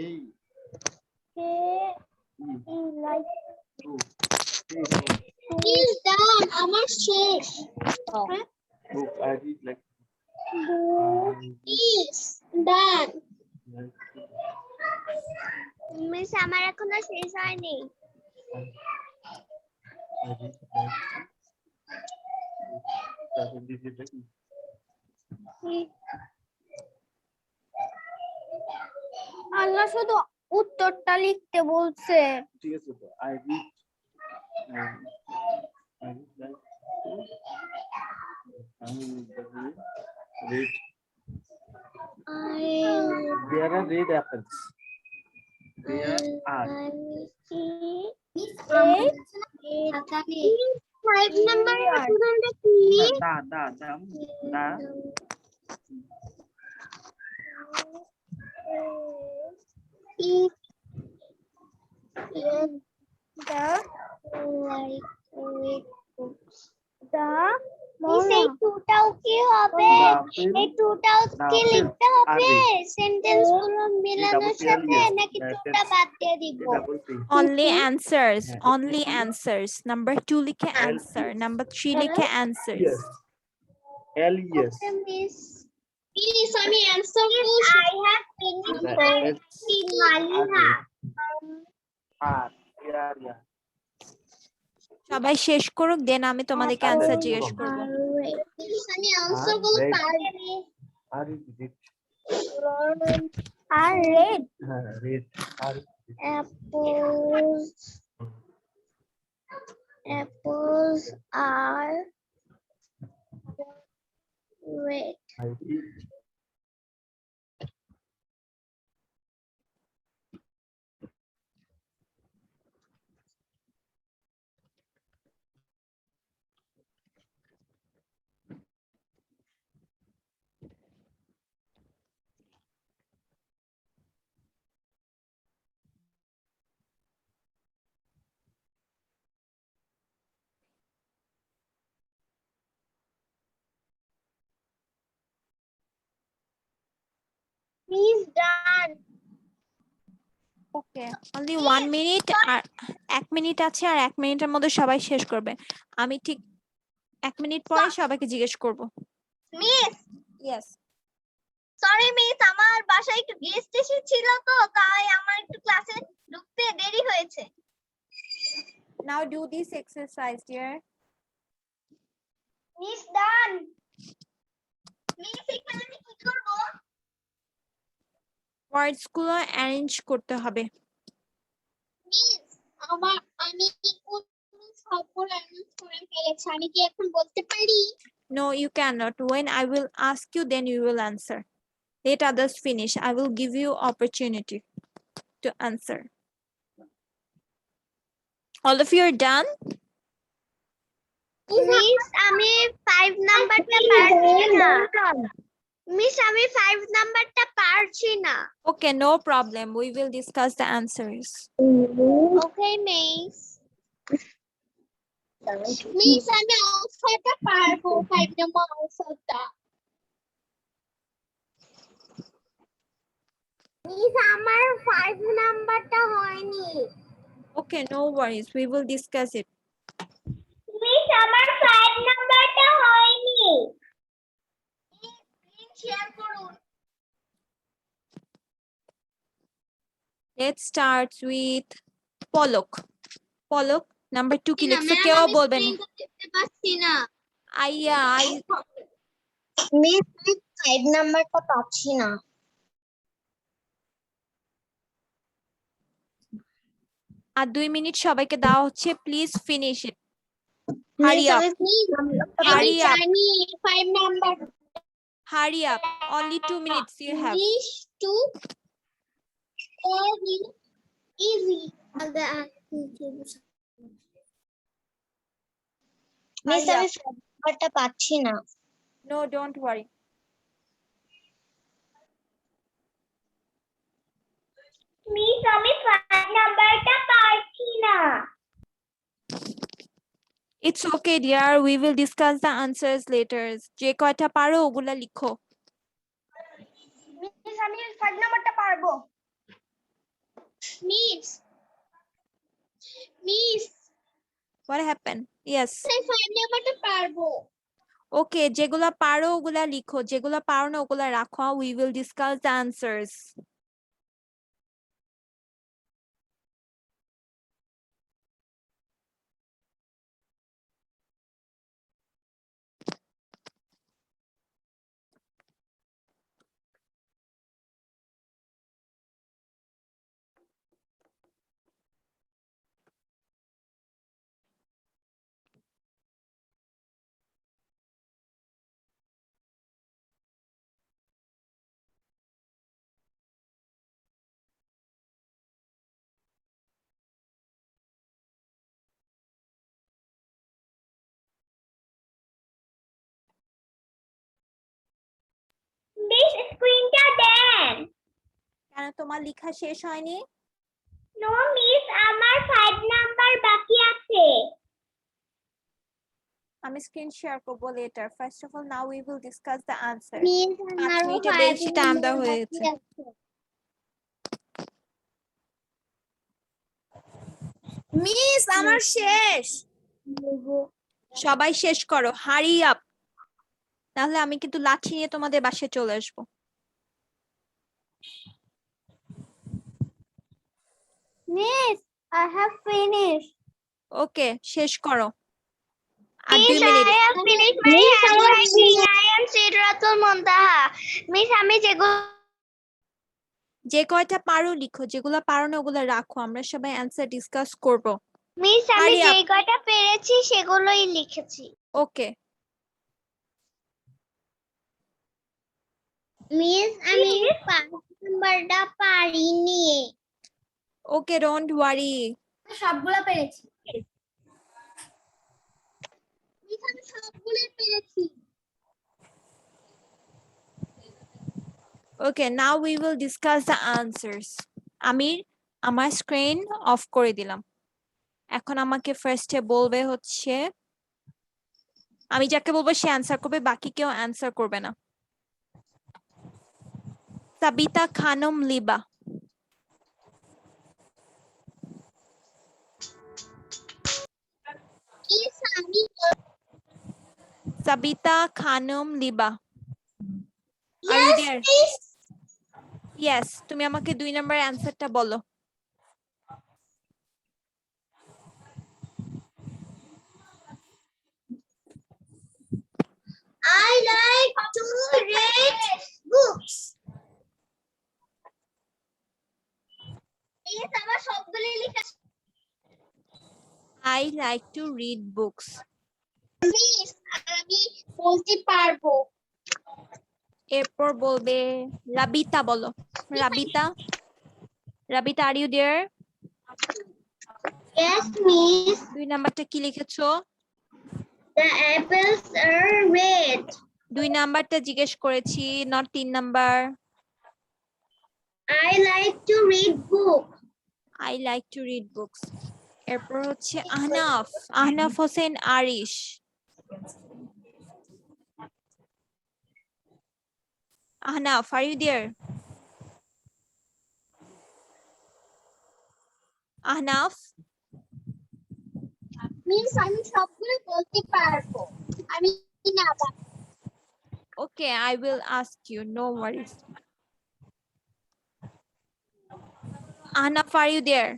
Speaker 4: এই
Speaker 2: like.
Speaker 4: to.
Speaker 2: Is done. আমার শেষ।
Speaker 4: Book I read like.
Speaker 2: Is done. Miss আমার এখনো শেষ হয়নি। আল্লাহ শুধু উত্তরটা লিখতে বলছে।
Speaker 4: ঠিক আছে তো I read like. Read. There are red apples. There are.
Speaker 2: 5 number স্টুডেন্টটা কি?
Speaker 4: Da.
Speaker 2: Eat the like with books. The miss এই টুটাও কি হবে এই টুটাও কি লিখতে হবে সেন্টেন্স গুলো মেলানোর সাথে নাকি টুটা বাদ দিয়ে দিব
Speaker 1: Only answers. Only answers. Number 2 লিখে answer. Number 3 লিখে answers.
Speaker 4: Yes. L-E-S.
Speaker 2: Miss miss আমি অ্যানসার বলছি I have finished Maliha
Speaker 4: Yeah.
Speaker 1: সবাই শেষ করুক দেন আমি তোমাদেরকে অ্যানসার জিজ্ঞেস করব।
Speaker 2: মিস আমি অ্যানসার গুলো পারি
Speaker 4: R-E-D.
Speaker 2: আর red
Speaker 4: Red.
Speaker 2: apples are red
Speaker 4: I-E.
Speaker 2: Miss done
Speaker 1: okay only 1 minute আর 1 মিনিট আছে আর 1 মিনিটের মধ্যে সবাই শেষ করবে আমি ঠিক 1 মিনিট পরে সবাইকে জিজ্ঞেস করব
Speaker 2: মিস
Speaker 1: ইয়েস
Speaker 2: সরি মিস আমার বাসায় একটু গেস্ট এসেছিল তো তাই আমার একটু ক্লাসে ঢুকতে দেরি হয়েছে
Speaker 1: now do this exercise dear
Speaker 2: miss done miss এখানে আমি কি করব
Speaker 1: words গুলো অ্যারেঞ্জ করতে হবে
Speaker 2: মিস আমি কোন সবগুলো অ্যারেঞ্জ করে ফেলেছি আমি কি এখন বলতে পারি
Speaker 1: no you cannot when I will ask you then you will answer let others finish I will give you opportunity to answer all of you are done
Speaker 2: miss আমি 5 নাম্বারটা পারছি না মিস আমি 5 নাম্বারটা পারছি না
Speaker 1: okay no problem we will discuss the answers
Speaker 2: okay miss miss আমি আনসারটা পারবো 5 নাম্বার আনসারটা মিস আমার 5 নাম্বারটা হয়নি
Speaker 1: okay no worries we will discuss it
Speaker 2: miss আমার 5 নাম্বারটা হয়নি স্ক্রিন শেয়ার করুন
Speaker 1: let's start with polok number 2 কি লিখছো কেউ বলবেন
Speaker 2: দেখতে পাচ্ছি না
Speaker 1: আইয়া
Speaker 2: মিস 5 নাম্বারটা পাচ্ছি না
Speaker 1: আর 2 মিনিট সবাইকে দেওয়া হচ্ছে please finish it hurry up Hurry up.
Speaker 2: 5 number
Speaker 1: hurry up only 2 minutes you have
Speaker 2: English to very easy. Miss
Speaker 1: Hurry
Speaker 2: আমি
Speaker 1: up.
Speaker 2: নাম্বারটা পাচ্ছি না
Speaker 1: no don't worry
Speaker 2: মিস আমি 5 নাম্বারটা পাচ্ছি না
Speaker 1: it's okay dear we will discuss the answers later যে কয়টা পারো ওগুলা লিখো
Speaker 2: মিস আমি 5 নাম্বারটা পারবো মিস
Speaker 1: what happened yes
Speaker 2: আমি 5 নাম্বারটা পারবো
Speaker 1: okay যেগুলা পারো ওগুলা লিখো যেগুলা পারো না ওগুলা রাখো we will discuss the answers
Speaker 2: miss স্ক্রিনটা দেন
Speaker 1: কেন তোমার লেখা শেষ হয়নি
Speaker 2: নো মিস আমার 5 নাম্বার বাকি আছে
Speaker 1: আমি স্ক্রিন শেয়ার করব later. First of all, now we will discuss the answer.
Speaker 2: Miss
Speaker 1: 5
Speaker 2: আমারও
Speaker 1: মিনিটের
Speaker 2: 5
Speaker 1: বেশি টাইম দেওয়া
Speaker 2: মিনিট
Speaker 1: হয়েছে।
Speaker 2: বাকি আছে।
Speaker 5: মিস আমার শেষ।
Speaker 1: সবাই শেষ করো, হারি আপ, তাহলে আমি কিন্তু লাঠি নিয়ে তোমাদের বাসায় চলে আসবো।
Speaker 2: Miss I have finished.
Speaker 1: ওকে, শেষ করো। আর 2 minute.
Speaker 2: I have finished my handwriting. I am Sidratul Muntaha. Miss আমি যেগুলো
Speaker 1: যে কয়টা পারো লিখো, যেগুলো পারো না ওগুলো রাখো, আমরা সবাই অ্যানসার ডিসকাস করব।
Speaker 2: মিস আমি
Speaker 1: Hurry up.
Speaker 2: যেই কয়টা পেরেছি সেগুলোই লিখেছি।
Speaker 1: ওকে,
Speaker 2: মিস আমি 5 নাম্বারটা পারিনি।
Speaker 1: Okay, don't worry.
Speaker 6: সবগুলো পেরেছি।
Speaker 2: মিস আমি সবগুলোই পেরেছি।
Speaker 1: Okay, now we will discuss the answers. আমি আমার স্ক্রিন অফ করে দিলাম। এখন আমাকে ফার্স্টে বলবে হচ্ছে, আমি যাকে বলবো সে অ্যানসার করবে, বাকি কেউ অ্যানসার করবে না। সাবিতা খানম লিবা।
Speaker 2: মিস আমি
Speaker 1: সাবিতা খানম লিবা। Are you there?
Speaker 2: Miss
Speaker 1: Yes, তুমি আমাকে 2 নাম্বার অ্যানসারটা বলো।
Speaker 2: I like to read books. Miss আমার সবগুলোই লিখেছি।
Speaker 1: I like to read books.
Speaker 2: Miss আমি বলতে পারবো।
Speaker 1: এরপর বলবে রাবিতা, বলো Rabita. Rabita, are you there?
Speaker 2: Yes, miss.
Speaker 1: 2 নাম্বারটা কি লিখেছো?
Speaker 2: The apples are red.
Speaker 1: 2 নাম্বারটা জিজ্ঞেস করেছি, not 3 number.
Speaker 2: I like to read book.
Speaker 1: I like to read books. এরপর হচ্ছে Ahnaf, Ahnaf Hossain Arish. Ahnaf, are you there? Ahnaf,
Speaker 2: Miss আমি সবগুলো বলতে পারবো। আমি না
Speaker 1: okay, I will ask you, no worries. Ahnaf, are you there?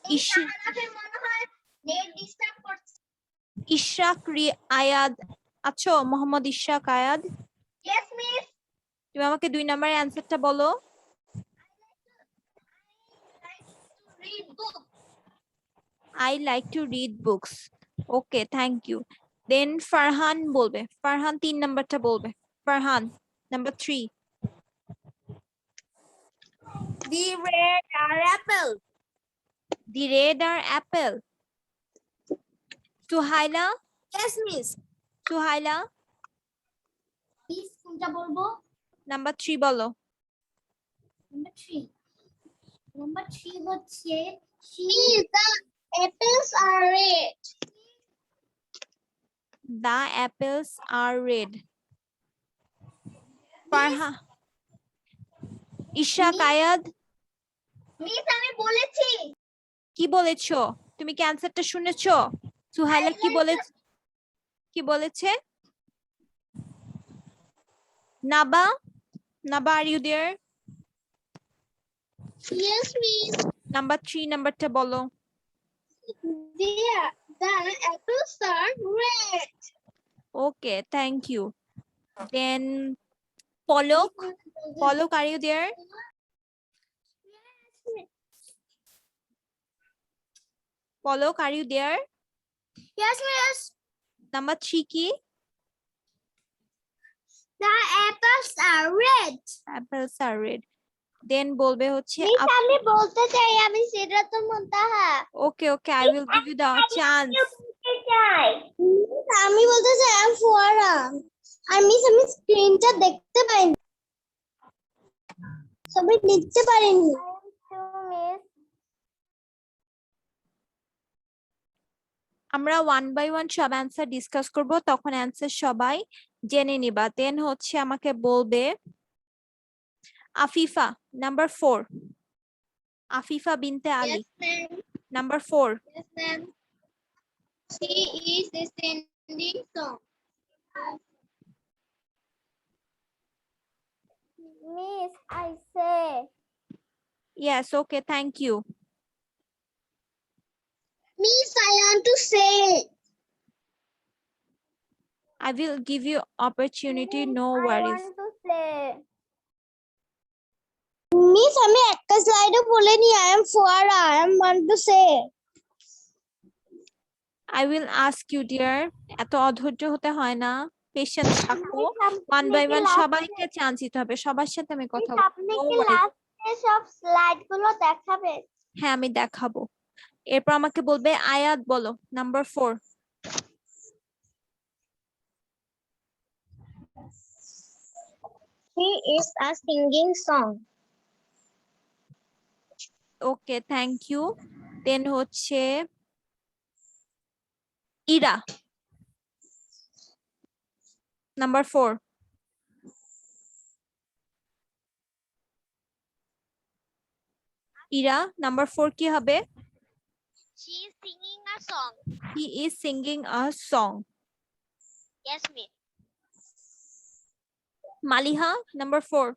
Speaker 2: আমাদের মনে হয় নেট ডিস্টার্ব করছে।
Speaker 1: ইশরাক আয়াদ আছো? মোহাম্মদ ইশরাক আয়াদ।
Speaker 2: Yes, miss.
Speaker 1: তুমি আমাকে 2 নাম্বারের অ্যানসারটা বলো।
Speaker 2: Read book.
Speaker 1: I like to read books. Okay, thank you. Then Farhan বলবে। ফারহান 3 নাম্বারটা বলবে। Farhan, number 3.
Speaker 5: The red are apple.
Speaker 1: The red are apple. Suhaila,
Speaker 5: Yes, miss.
Speaker 1: Suhaila,
Speaker 6: miss কোনটা বলবো?
Speaker 1: number 3 বলো।
Speaker 6: নাম্বার 3। নাম্বার 3 হচ্ছে
Speaker 2: Miss, the apples are red.
Speaker 1: The apples are red. Farhan, Ishraq Ayad,
Speaker 2: miss আমি বলেছি।
Speaker 1: কি বলেছো? তুমি কি অ্যানসারটা শুনেছো? সুহাইলা কি বলেছে? নাবা, নাবা, are you there?
Speaker 2: Yes, miss.
Speaker 1: Number 3 নাম্বারটা বলো।
Speaker 2: The apples are red.
Speaker 1: Okay, thank you. Then Polok, Polok, are you there? Polok, are you there?
Speaker 2: Yes, miss.
Speaker 1: Number 3 কি?
Speaker 2: The apples are red.
Speaker 1: Apples are red. Then বলবে হচ্ছে
Speaker 2: miss আমি বলতে চাই আমি সিদরাতুল মুনতাহা।
Speaker 1: okay, okay, I will give you the chance.
Speaker 2: আমি বলতে চাই আমি ফুয়ারা। আর মিস আমি স্ক্রিনটা দেখতে পাইনি, সবাই লিখতে পারেননি।
Speaker 1: আমরা 1 by 1 সব অ্যান্সার ডিসকাস করব, তখন অ্যান্সার সবাই জেনে নিবা। দেন হচ্ছে আমাকে বলবে আফিফা নাম্বার 4, আফিফা বিনতে Ali
Speaker 2: ma'am.
Speaker 1: Number 4।
Speaker 2: Yes, ma'am. She is singing song. Miss, I say.
Speaker 1: Yes, okay, thank you.
Speaker 2: Miss, I want to say.
Speaker 1: I will give you opportunity, no worries.
Speaker 2: I want to say. Miss, আমি একটা স্লাইডে বলিনি I am Fuara. I am want to say.
Speaker 1: I will ask you dear, এত অধৈর্য হতে হয় না, patience রাখো। 1 by 1 সবাইকে চান্স দিতে হবে, সবার সাথে আমি কথা বলবো।
Speaker 2: আপনি
Speaker 1: No
Speaker 2: কি
Speaker 1: worries.
Speaker 2: লাস্টে সব স্লাইড গুলো দেখাবেন?
Speaker 1: হ্যাঁ আমি দেখাবো। এরপর আমাকে বলবে আয়াত বলো number 4।
Speaker 2: He is a singing song.
Speaker 1: Okay thank you. Then হচ্ছে ইরা নাম্বার 4। ইরা নাম্বার 4 কি হবে?
Speaker 2: She is singing a song.
Speaker 1: He is singing a song.
Speaker 2: Yes, miss.
Speaker 1: Maliha number 4।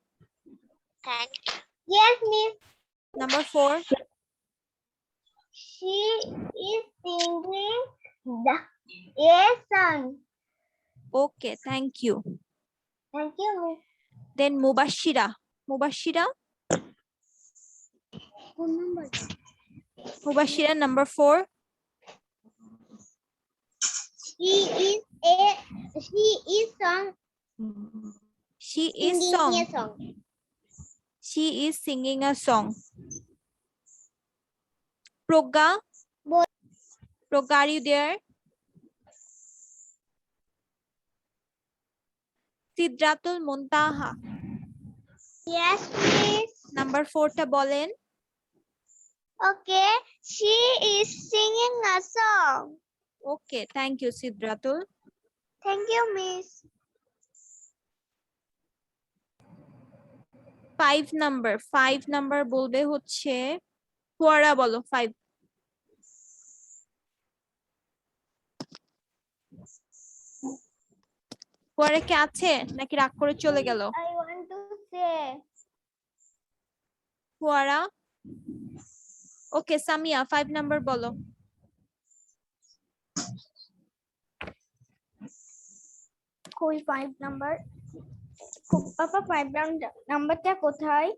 Speaker 2: Thank you. Yes, miss.
Speaker 1: Number 4
Speaker 2: She is singing a song.
Speaker 1: Okay thank you.
Speaker 2: Thank you, miss.
Speaker 1: Then Mubashshira, Mubashshira
Speaker 2: Phone number.
Speaker 1: Mubashshira number 4।
Speaker 2: She is song.
Speaker 1: She is
Speaker 2: Singing
Speaker 1: song.
Speaker 2: a song.
Speaker 1: She is singing a song. Progga, Progga, are you there? Sidratul Muntaha
Speaker 2: Yes, miss.
Speaker 1: Number 4 টা বলেন।
Speaker 2: Okay. She is singing a song.
Speaker 1: Okay thank you Sidratul.
Speaker 2: Thank you, miss.
Speaker 1: 5 number বলবে হচ্ছে ফুয়ারা বলো 5। ফুয়ারা কি আছে নাকি রাগ করে চলে গেল?
Speaker 2: I want to say.
Speaker 1: Fuara okay Samia 5 number বলো।
Speaker 2: কই 5 নাম্বার? পাপা 5 নাম্বারটা কোথায়?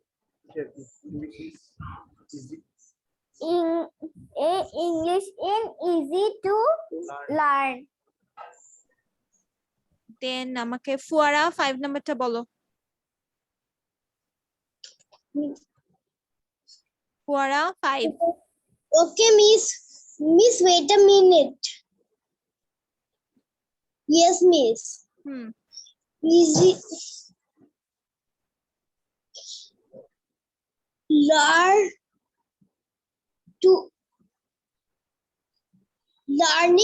Speaker 2: English in easy to learn.
Speaker 1: দেন আমাকে ফুয়ারা 5 নাম্বারটা বলো। ফুয়ারা 5।
Speaker 2: Okay, miss. Miss, wait a minute. Yes, miss. Easy. Learn to learn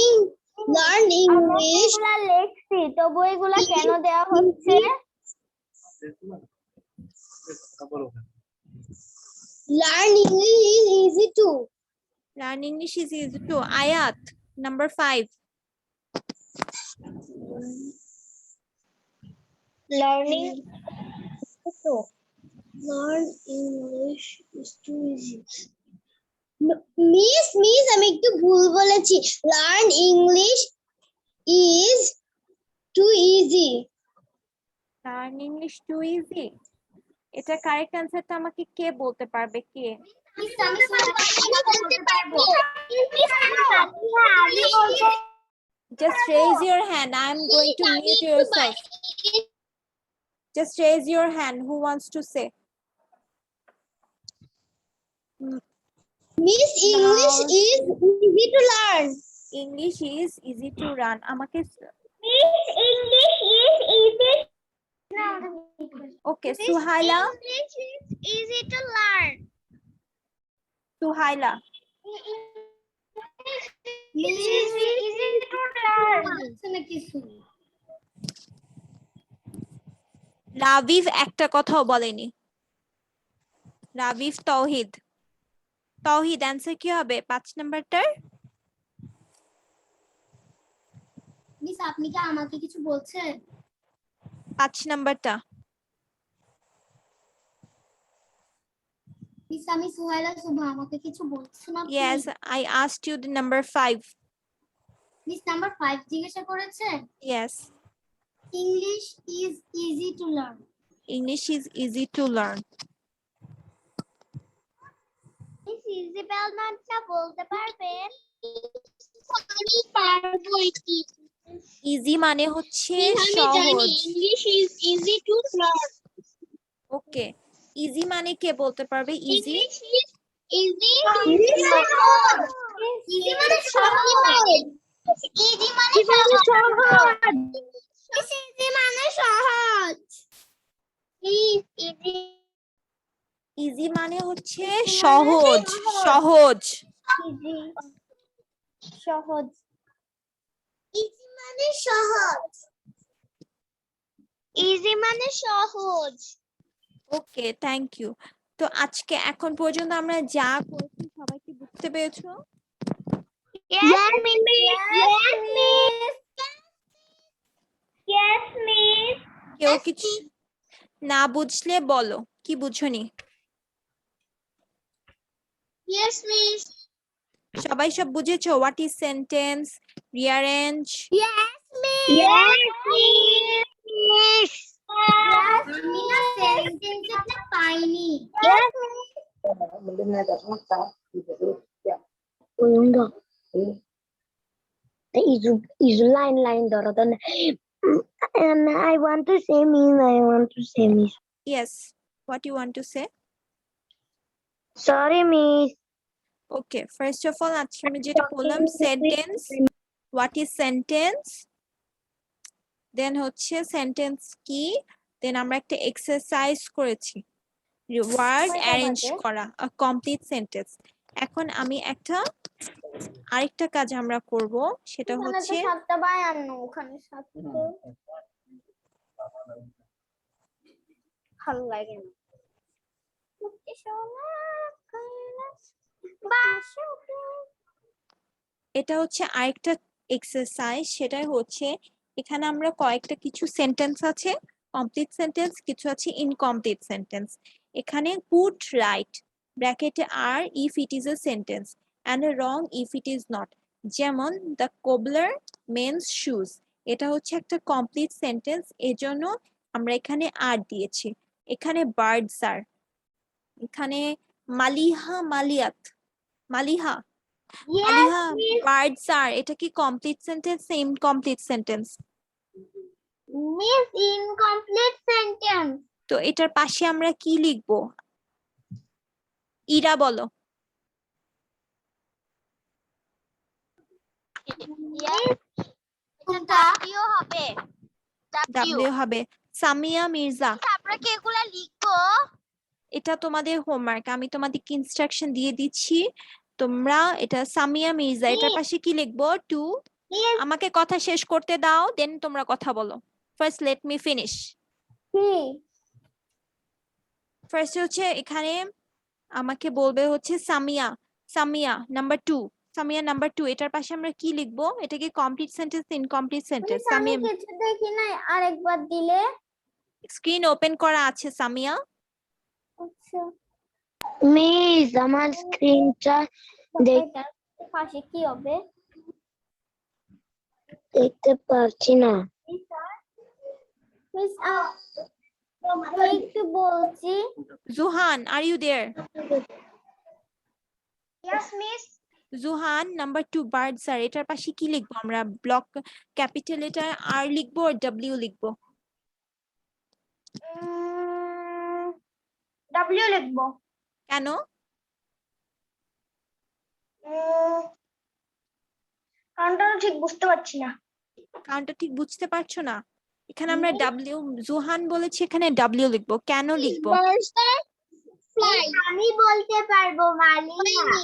Speaker 2: English. লেখছি তবু এগুলা কেন দেওয়া হচ্ছে? Learn English is easy to.
Speaker 1: Learn English is easy to. Ayat number 5.
Speaker 2: Learning to learn English is too easy. Miss, আমি একটু ভুল বলেছি. Learn English is too easy.
Speaker 1: Learn English too easy. এটা কারেক্ট অ্যানসারটা আমাকে কে বলতে পারবে? কে? Just raise your hand. I am going to mute yourself. Just raise your hand. Who wants to say?
Speaker 2: Miss, English
Speaker 1: Now-
Speaker 2: is easy to learn.
Speaker 1: English is easy to run. আমাকে
Speaker 2: Miss, English is easy.
Speaker 1: Okay, Suhaila.
Speaker 2: English is easy to learn.
Speaker 1: Suhaila.
Speaker 6: easy to learn. বুঝছে না কিছু।
Speaker 1: রাবিব একটা কথাও বলেনি। রাবিব, তৌহিদ। তৌহিদ answer কি হবে 5 নাম্বারটার?
Speaker 6: Miss আপনি কি আমাকে কিছু বলছেন?
Speaker 1: 5 নাম্বারটা।
Speaker 6: মিস আমি সুহাইলা শুভা, আমাকে কিছু বলছেন আপনি?
Speaker 1: Yes, I asked you the number 5.
Speaker 6: Miss number 5 জিজ্ঞাসা করেছেন?
Speaker 1: Yes,
Speaker 6: English is easy to learn.
Speaker 1: English is easy to learn.
Speaker 2: Miss easy বেলনাটা বলতে পারবেন? আমি পারবো এটি।
Speaker 1: Easy মানে হচ্ছে
Speaker 2: আমি জানি
Speaker 1: সহজ।
Speaker 2: English is easy to learn.
Speaker 1: Okay, easy মানে কে বলতে পারবে? Easy
Speaker 2: English is easy to learn. Easy মানে সহজ। ইজি মানে সহজ। ইজি মানে সহজ। ইজি
Speaker 1: ইজি মানে হচ্ছে সহজ, সহজ।
Speaker 2: ইজি সহজ। ইজি মানে সহজ। ইজি মানে সহজ।
Speaker 1: ওকে, থ্যাংক ইউ। তো আজকে এখন পর্যন্ত আমরা যা করেছি সবাই কি বুঝতে পেরেছো?
Speaker 2: Yes, miss. Yes, miss. Yes, miss.
Speaker 1: কেউ কিছু না বুঝলে বলো, কি বুঝোনি?
Speaker 2: Yes, miss.
Speaker 1: সবাই সব বুঝেছো? What is sentence, rearrange?
Speaker 2: Yes, miss. Yes, miss. Yes.
Speaker 6: আমি না সেন্টেন্সটা পাইনি।
Speaker 2: Yes, miss.
Speaker 7: Is line Dorotan. And I want to say miss. I want to say miss.
Speaker 1: Yes, what you want to say?
Speaker 7: Sorry, miss.
Speaker 1: Okay, first of all আজকে আমি যেটা বললাম sentence, what is sentence, দেন হচ্ছে sentence কি, দেন আমরা একটা exercise করেছি word arrange করা, আ কমপ্লিট সেন্টেন্স। এখন আমি আরেকটা কাজ আমরা করব, সেটা হচ্ছে
Speaker 2: সাতটা বায়ান্ন ওখানে সাতটা ভালো লাগে না।
Speaker 1: এটা হচ্ছে আরেকটা এক্সারসাইজ, সেটাই হচ্ছে এখানে আমরা কয়েকটা কিছু সেন্টেন্স আছে কমপ্লিট সেন্টেন্স, কিছু আছে ইনকমপ্লিট সেন্টেন্স। এখানে পুট রাইট ব্র্যাকেটে আর if it is a sentence and wrong if it is not. যেমন দ্য কোবলার মেন্স শুজ, এটা হচ্ছে একটা কমপ্লিট সেন্টেন্স, এজন্য আমরা এখানে আর দিয়েছি। এখানে বার্ডস আর, এখানে মালিহা মালিয়াত, মালিহা মালিহা বার্ডস আর, এটা কি কমপ্লিট সেন্টেন্স না incomplete sentence?
Speaker 2: Miss incomplete sentence.
Speaker 1: তো এটার পাশে আমরা কি লিখবো? ইরা বলো।
Speaker 2: ডাব্লিউ হবে।
Speaker 1: ডাব্লিউ হবে। সামিয়া মির্জা,
Speaker 2: আমরা কি এগুলা লিখবো?
Speaker 1: এটা তোমাদের হোমওয়ার্ক, আমি তোমাদেরকে ইনস্ট্রাকশন দিয়ে দিচ্ছি। তোমরা এটা সামিয়া মির্জা, এটার পাশে কি লিখবো? টু। আমাকে কথা শেষ করতে দাও, দেন তোমরা কথা বলো। First late me finish. First হচ্ছে এখানে আমাকে বলবে হচ্ছে সামিয়া, সামিয়া নাম্বার 2, সামিয়া নাম্বার 2, এটার পাশে আমরা কি লিখবো? এটা কি complete sentence incomplete sentence? Samia,
Speaker 2: কিছু দেখি নাই, আরেকবার দিলে।
Speaker 1: স্ক্রিন ওপেন করা আছে সামিয়া।
Speaker 2: আচ্ছা
Speaker 7: Miss, আমার স্ক্রিনটা
Speaker 2: পাশে কি হবে?
Speaker 7: দেখতে পাচ্ছি না।
Speaker 2: মিস একটু বলছি।
Speaker 1: Juhan, are you there?
Speaker 2: Yes miss.
Speaker 1: Juhan number 2 bird sir, এটার পাশে কি লিখবো আমরা? ব্লক ক্যাপিটাল লেটার আর লিখবো আর ডব্লিউ লিখবো?
Speaker 2: ডব্লিউ লিখবো।
Speaker 1: কেন?
Speaker 2: কারণটা ঠিক বুঝতে পারছি না।
Speaker 1: কারণটা ঠিক বুঝতে পারছো না? এখানে আমরা ডব্লিউ, জুহান বলেছি এখানে ডব্লিউ লিখবো, কেন লিখবো?
Speaker 2: আমি বলতে পারবো মালিহা।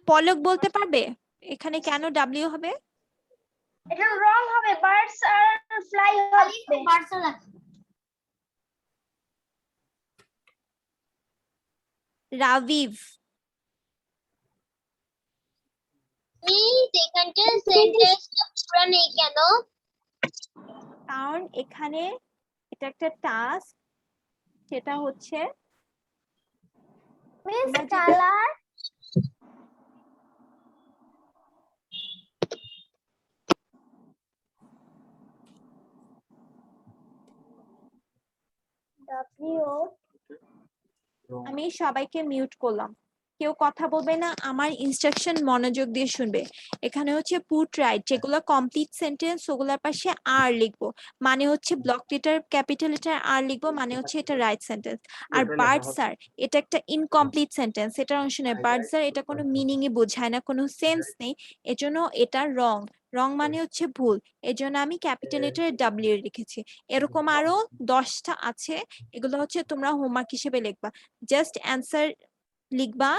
Speaker 1: পলক বলতে পারবে এখানে কেন ডাব্লিউ হবে?
Speaker 2: এটা রং হবে, বার্ডস আর ফ্লাই হবে।
Speaker 1: রাভিভ,
Speaker 2: মিস এখানটা সেন্টেন্সটা পুরো নেই কেন?
Speaker 1: কারণ এখানে এটা একটা টাস্ক, সেটা হচ্ছে
Speaker 2: মিস
Speaker 1: তোমরা যেটা-
Speaker 2: কালার ডব্লিউ
Speaker 1: আমি সবাইকে মিউট করলাম, কেউ কথা বলবে না, আমার ইনস্ট্রাকশন মনোযোগ দিয়ে শুনবে। এখানে হচ্ছে পুট রাইট, যেগুলো কমপ্লিট সেন্টেন্স ওগুলোর পাশে আর লিখবো, মানে হচ্ছে ব্লক লেটার ক্যাপিটাল লেটার আর লিখবো, মানে হচ্ছে এটা রাইট সেন্টেন্স। আর বার্ড স্যার এটা একটা ইনকমপ্লিট সেন্টেন্স, এটার অংশ নেই। বার্ড স্যার এটা কোনো মিনিংই বোঝায় না, কোনো সেন্স নেই, এজন্য এটা রং। রং মানে হচ্ছে ভুল, এজন্য আমি ক্যাপিটাল লেটারে ডাব্লিউ লিখেছি। এরকম আরো 10টা আছে, এগুলো হচ্ছে তোমরা হোমওয়ার্ক হিসেবে লিখবা। জাস্ট অ্যান্সার লিখবা,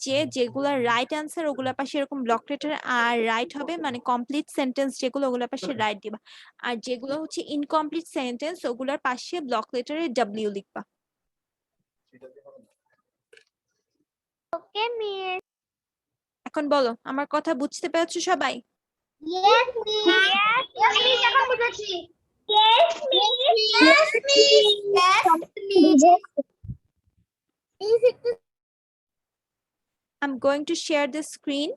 Speaker 1: যে যেগুলো রাইট অ্যান্সার ওগুলোর পাশে এরকম ব্লক লেটার আর রাইট হবে, মানে কমপ্লিট সেন্টেন্স যেগুলো ওগুলোর পাশে রাইট দিবা। আর যেগুলো হচ্ছে ইনকমপ্লিট সেন্টেন্স ওগুলোর পাশে ব্লক লেটারে ডাব্লিউ লিখবা।
Speaker 2: ওকে মিস।
Speaker 1: এখন বলো, আমার কথা বুঝতে পেরেছো সবাই?
Speaker 2: Yes miss. ইয়েস মিস, এখন বুঝেছি। Yes miss. Yes miss. Yes miss.
Speaker 1: I'm going to share the screen.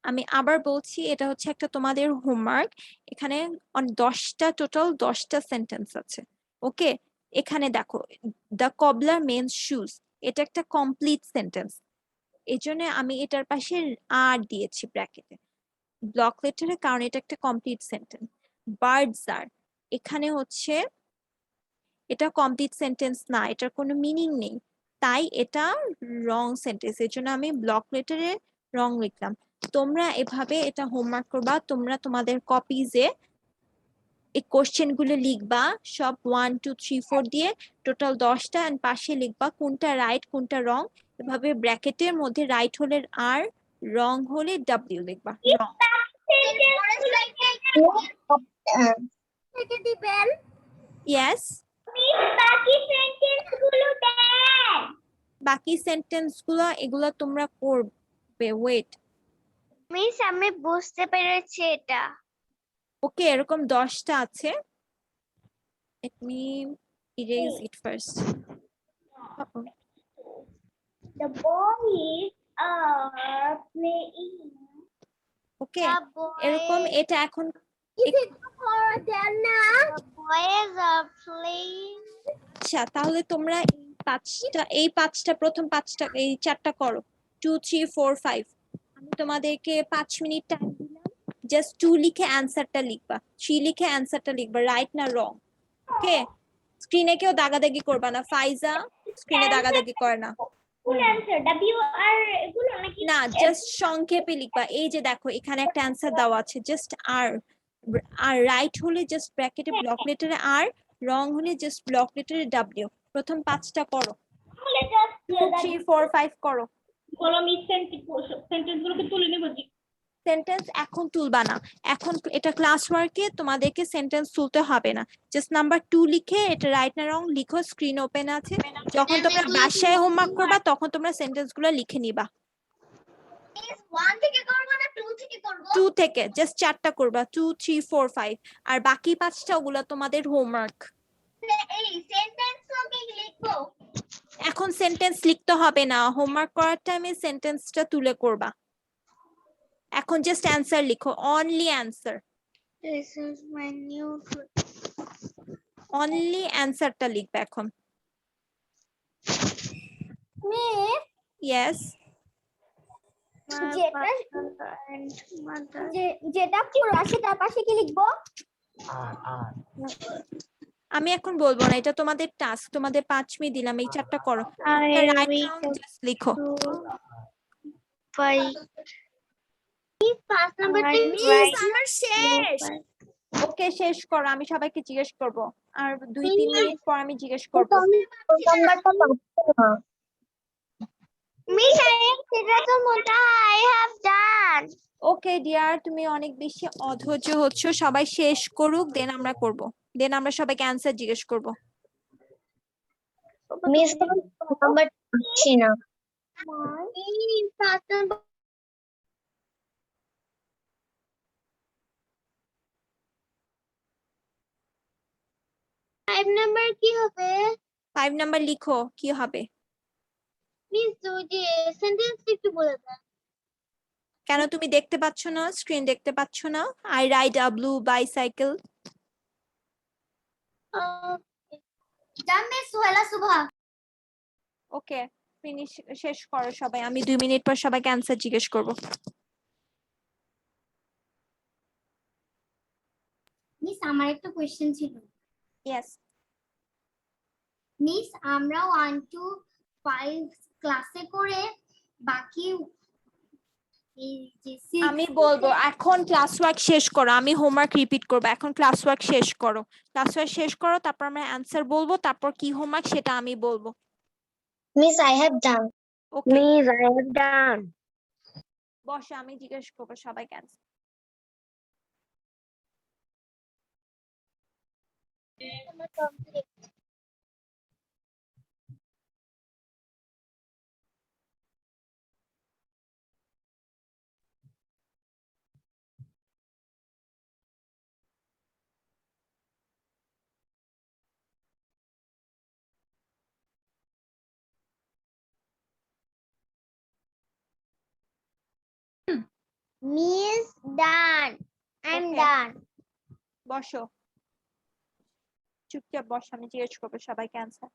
Speaker 1: আমি আবার বলছি, এটা হচ্ছে একটা তোমাদের হোমওয়ার্ক। এখানে 10টা টোটাল 10টা সেন্টেন্স আছে। ওকে, এখানে দেখো, দ্য কবলার মেন্স শুজ, এটা একটা কমপ্লিট সেন্টেন্স, এই জন্য আমি এটার পাশে আর দিয়েছি ব্র্যাকেটে ব্লক লেটারে, কারণ এটা একটা কমপ্লিট সেন্টেন্স। বার্ডস আর, এখানে হচ্ছে এটা কমপ্লিট সেন্টেন্স না, এটার কোনো মিনিং নেই, তাই এটা রং সেন্টেন্স, এর জন্য আমি ব্লক লেটারে রং লিখলাম। তোমরা এভাবে এটা হোমওয়ার্ক করবা, তোমরা তোমাদের কপিজে এই কোশ্চেন গুলো লিখবা, সব 1 2 3 4 দিয়ে টোটাল 10টা, এন্ড পাশে লিখবা কোনটা রাইট কোনটা রং। এভাবে ব্র্যাকেটের মধ্যে রাইট হলে আর, রং হলে ডাব্লিউ লিখবা। রং
Speaker 2: থেকে দিবেন।
Speaker 1: ইয়েস,
Speaker 2: মিস বাকি সেন্টেন্স গুলো দেন।
Speaker 1: বাকি সেন্টেন্স গুলো এগুলো তোমরা করবে। ওয়েট,
Speaker 2: মিস আমি বুঝতে পেরেছি এটা।
Speaker 1: ওকে, এরকম 10টা আছে। Let me erase it first.
Speaker 2: The boys are playing.
Speaker 1: Okay,
Speaker 2: The boys.
Speaker 1: এরকম এটা এখন
Speaker 2: Is it for them now? The boys are playing.
Speaker 1: আচ্ছা, তাহলে তোমরা এই পাঁচটা প্রথম পাঁচটা এই 4টা করো, 2 3 4 5। আমি তোমাদেরকে 5 মিনিট টাইম দিলাম, জাস্ট 2 লিখে অ্যান্সারটা লিখবা, 3 লিখে অ্যান্সারটা লিখবা, রাইট না রং। ওকে, স্ক্রিনে কেউ দাগাদাগি করবা না, ফাইজা স্ক্রিনে দাগাদাগি করে না।
Speaker 2: Full answer. W আর এগুলো নাকি?
Speaker 1: না, জাস্ট সংক্ষেপে লিখবা। এই যে দেখো এখানে একটা অ্যান্সার দেওয়া আছে, জাস্ট আর, আর রাইট হলে জাস্ট ব্র্যাকেটে ব্লক লেটারে আর, রং হলে জাস্ট ব্লক লেটারে ডাব্লিউ। প্রথম 5টা করো,
Speaker 2: তাহলে just
Speaker 1: 2 3 4 5 করো।
Speaker 3: বলো মিস সেন্টেন্স গুলোকে তুলে নেব জি।
Speaker 1: সেন্টেন্স এখন তুলবা না, এখন এটা ক্লাস ওয়ার্কে তোমাদেরকে সেন্টেন্স তুলতে হবে না, জাস্ট নাম্বার 2 লিখে এটা রাইট না রং লিখো, স্ক্রিন ওপেন আছে। যখন তোমরা বাসায় হোমওয়ার্ক করবা তখন তোমরা সেন্টেন্স গুলো লিখে নিবা।
Speaker 2: 1 থেকে করব না 2 থেকে করব?
Speaker 1: 2 থেকে জাস্ট 4টা করবা, 2 3 4 5, আর বাকি 5টা ওগুলো তোমাদের হোমওয়ার্ক।
Speaker 2: এই সেন্টেন্স ওকে লিখবো।
Speaker 1: এখন সেন্টেন্স লিখতে হবে না, হোমওয়ার্ক করার টাইমে সেন্টেন্সটা তুলে করবা। এখন জাস্ট অ্যান্সার লিখো, only answer,
Speaker 2: This is my new
Speaker 1: only অ্যান্সারটা লিখবে এখন।
Speaker 2: miss
Speaker 1: ইয়েস,
Speaker 2: যেটা পুরো সেটার পাশে কি লিখবো?
Speaker 1: আমি এখন বলবো না, এটা তোমাদের টাস্ক, তোমাদের 5 মিনিট দিলাম, এই 4টা করো, জাস্ট লিখো।
Speaker 2: 5 নাম্বার আমার শেষ।
Speaker 1: ওকে, শেষ করো, আমি সবাইকে জিজ্ঞেস করব, আর 2 3 মিনিট পর আমি জিজ্ঞেস করব।
Speaker 2: Miss, I am Sirato Mota. I have done.
Speaker 1: Okay dear, তুমি অনেক বেশি অধৈর্য হচ্ছ, সবাই শেষ করুক দেন আমরা করব, দেন আমরা সবাইকে অ্যানসার জিজ্ঞেস করব।
Speaker 7: মিস নাম্বার পাচ্ছি না।
Speaker 2: ফাইভ নাম্বার কি হবে?
Speaker 1: 5 নাম্বার লিখো, কি হবে?
Speaker 2: মিস ওই যে সেন্টেন্স একটু বলে দেন।
Speaker 1: কেন তুমি দেখতে পাচ্ছ না? স্ক্রিন দেখতে পাচ্ছ না? I ride a blue bicycle.
Speaker 6: জান miss Sohela Subha.
Speaker 1: Okay finish, শেষ করো সবাই, আমি 2 মিনিট পর সবাইকে অ্যানসার জিজ্ঞেস করব।
Speaker 6: মিস আমার একটা কোশ্চেন ছিল।
Speaker 1: ইয়েস।
Speaker 6: মিস আমরা 1 to 5 ক্লাসে করে বাকি এই যে
Speaker 1: আমি বলবো এখন ক্লাস ওয়ার্ক শেষ করো, আমি হোমওয়ার্ক রিপিট করব, এখন ক্লাস ওয়ার্ক শেষ করো, ক্লাস ওয়ার্ক শেষ করো, তারপর আমরা অ্যানসার বলবো, তারপর কি হোমওয়ার্ক সেটা আমি বলবো।
Speaker 7: Miss I have done.
Speaker 1: Okay
Speaker 7: miss I have done.
Speaker 1: বসো, আমি জিজ্ঞেস করবো সবাইকে answer.
Speaker 2: Miss done. I am
Speaker 1: Okay.
Speaker 2: ডান।
Speaker 1: বসো, চুপচাপ বসো, আমি জিজ্ঞেস করবো সবাইকে অ্যানসার।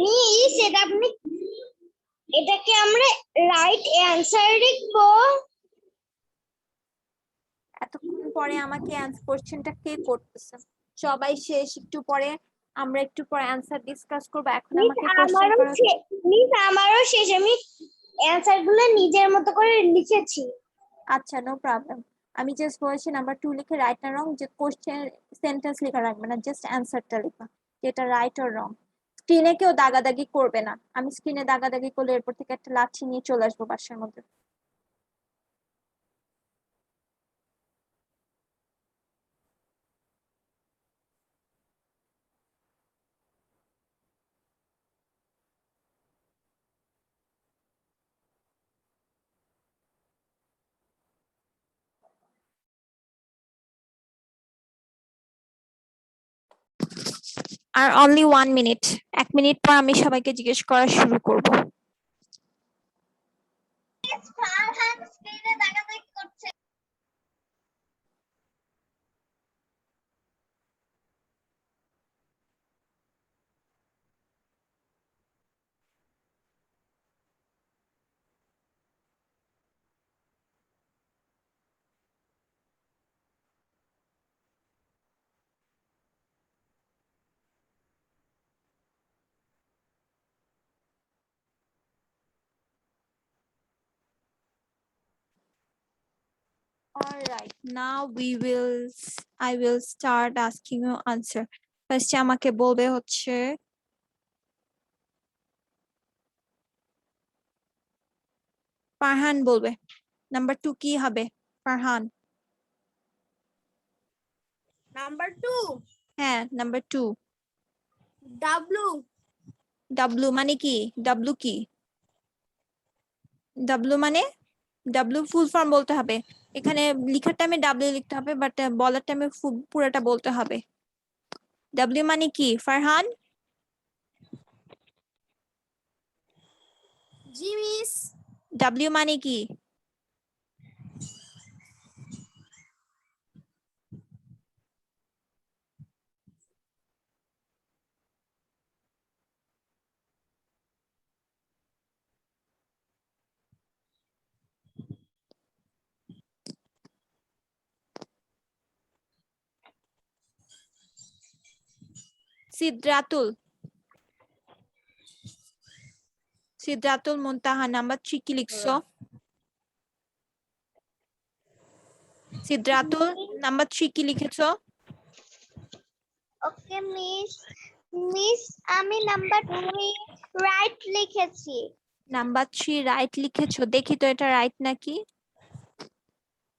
Speaker 2: মিস এটা আপনি এটাকে আমরা রাইট অ্যানসার লিখবো?
Speaker 1: এতক্ষণ পরে আমাকে কোশ্চেনটা কে করতেছে? সবাই শেষ, একটু পরে আমরা একটু পরে অ্যানসার ডিসকাস করবো, এখন
Speaker 2: মিস
Speaker 1: আমাকে কোশ্চেন
Speaker 2: আমারও
Speaker 1: করা।
Speaker 2: মিস আমারও শেষ, আমি অ্যানসার গুলো নিজের মতো করে লিখেছি।
Speaker 1: আচ্ছা নো প্রবলেম, আমি জাস্ট বলেছি নাম্বার 2 লিখে রাইট না রং, যে কোশ্চেন সেন্টেন্স লেখা রাখবে না, জাস্ট অ্যানসারটা লেখা, যেটা রাইট অর রং। স্ক্রিনে কেউ দাগাদাগি করবে না, আমি স্ক্রিনে দাগাদাগি করলে এরপর থেকে একটা লাঠি নিয়ে চলে আসবো বাসার মধ্যে। আর অনলি 1 মিনিট, 1 মিনিট পর আমি সবাইকে জিজ্ঞেস করা শুরু করব।
Speaker 2: ফারহান স্ক্রিনে দাগাদাগি করছে।
Speaker 1: All right, now I will start asking you answer. First আমাকে বলবে হচ্ছে ফারহান বলবে, নাম্বার 2 কি হবে? ফারহান।
Speaker 5: Number 2,
Speaker 1: হ্যাঁ নাম্বার 2।
Speaker 5: W.
Speaker 1: ডাব্লু মানে কি? ডাব্লু কি? ডাব্লু মানে ডাব্লু ফুল ফর্ম বলতে হবে, এখানে লিখার টাইমে ডাব্লিউ লিখতে হবে, বাট বলার টাইমে পুরোটা বলতে হবে। ডাব্লিউ মানে কি ফারহান?
Speaker 5: G, miss.
Speaker 1: ডাব্লিউ মানে কি? সিদ্রাতুল সিদ্রাতুল মুনতাহা নাম্বার 3 কি লিখছো? সিদ্রাতুল নাম্বার 3 কি লিখেছো?
Speaker 2: ওকে মিস আমি নাম্বার 3 রাইট লিখেছি।
Speaker 1: নাম্বার 3 রাইট লিখেছো, দেখি তো এটা রাইট নাকি।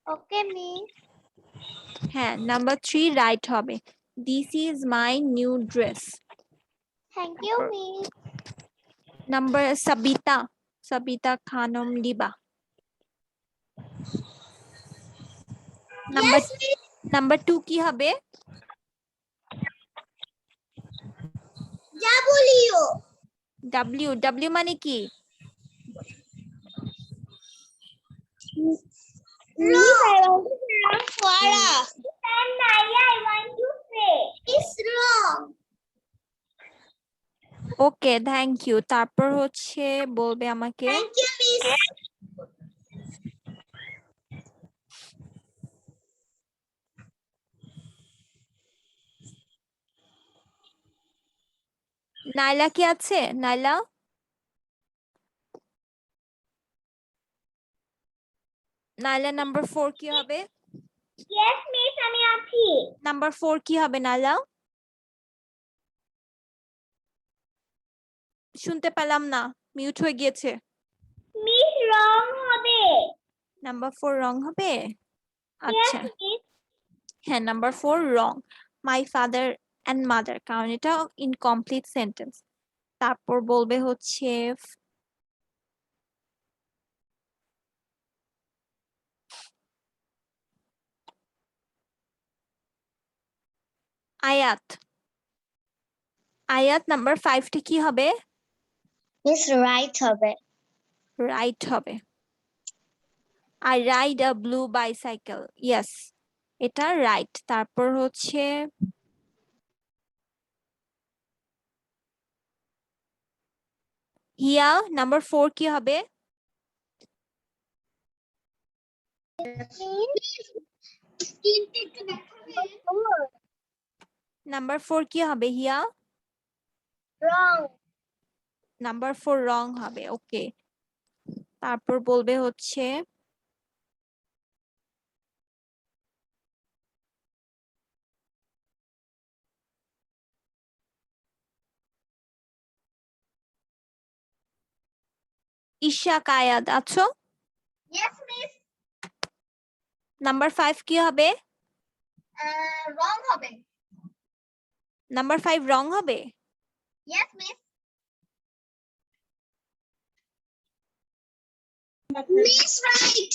Speaker 2: Okay miss.
Speaker 1: হ্যাঁ, নাম্বার 3 রাইট হবে। This is my new dress.
Speaker 2: Thank you miss.
Speaker 1: Number Sabita Khanam Liba. Number 2 কি হবে? W মানে কি? Okay, thank you. তারপর হচ্ছে বলবে আমাকে নাইলা কি আছে? নাইলা নাম্বার 4 কি হবে?
Speaker 2: ইয়েস মিস আমি আছি।
Speaker 1: নাম্বার 4 কি হবে নাইলা? শুনতে পেলাম না, মিউট হয়ে গিয়েছে।
Speaker 2: মিস রং হবে।
Speaker 1: নাম্বার 4 রং হবে? আচ্ছা, হ্যাঁ number 4 wrong. My father and mother, কারণ এটা ইনকমপ্লিট সেন্টেন্স। তারপর বলবে হচ্ছে আয়াত নাম্বার 5 টি কি হবে?
Speaker 7: মিস রাইট হবে।
Speaker 1: রাইট হবে। I ride a blue bicycle, yes এটা রাইট। তারপর হচ্ছে হিয়া নাম্বার 4 কি হবে? নাম্বার 4 কি হবে হিয়া?
Speaker 2: রং।
Speaker 1: নাম্বার 4 রং হবে, ওকে। তারপর বলবে হচ্ছে ঈশা কায়াদ আছো?
Speaker 2: Yes miss.
Speaker 1: নাম্বার 5 কি হবে?
Speaker 2: রং হবে।
Speaker 1: নাম্বার 5 রং হবে?
Speaker 2: Yes miss. Miss right.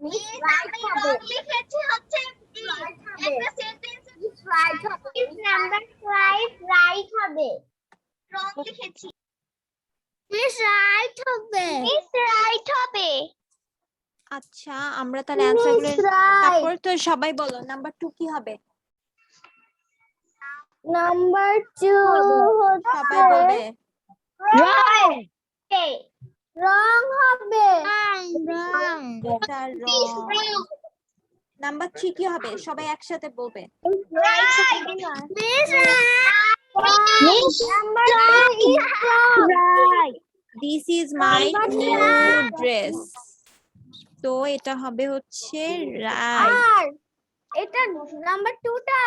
Speaker 2: Miss আমি রং লিখেছি হচ্ছে একটা সেন্টেন্সে রাইট হবে। মিস নাম্বার 5 রাইট হবে। রং লিখেছি। মিস রাইট হবে। মিস রাইট হবে।
Speaker 1: আচ্ছা, আমরা তাহলে অ্যানসার গুলো তারপর তো সবাই বলো নাম্বার 2 কি হবে?
Speaker 2: নাম্বার 2
Speaker 1: সবাই বলবে
Speaker 2: রং। রং হবে।
Speaker 1: রং, এটা রং। নাম্বার 3 কি হবে? সবাই একসাথে বলবে। This is my new dress, তো এটা হবে হচ্ছে রাইট।
Speaker 2: এটা নাম্বার 2টা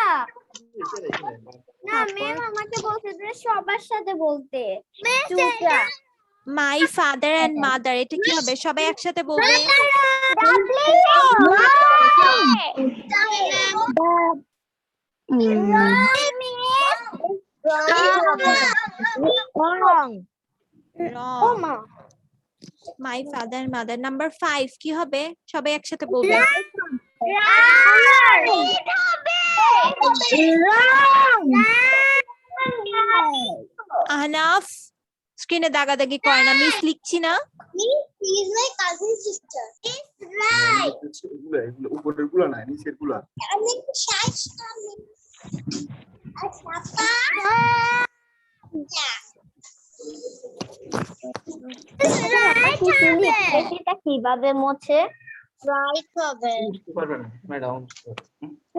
Speaker 2: না ম্যাম আমাকে বলতে যে সবার সাথে বলতে।
Speaker 1: মাই ফাদার এন্ড মাদার, এটা কি হবে? সবাই একসাথে বলবে। My father and mother. Number 5 কি হবে? সবাই একসাথে বলবে। আহনাফ স্ক্রিনে দাগাদাগি করে না, মিস লিখছি না।
Speaker 4: এগুলো উপরের গুলো না, নিচের গুলো।
Speaker 2: কিভাবে মোছে? রাইট হবে
Speaker 4: পারবে না ম্যাডাম।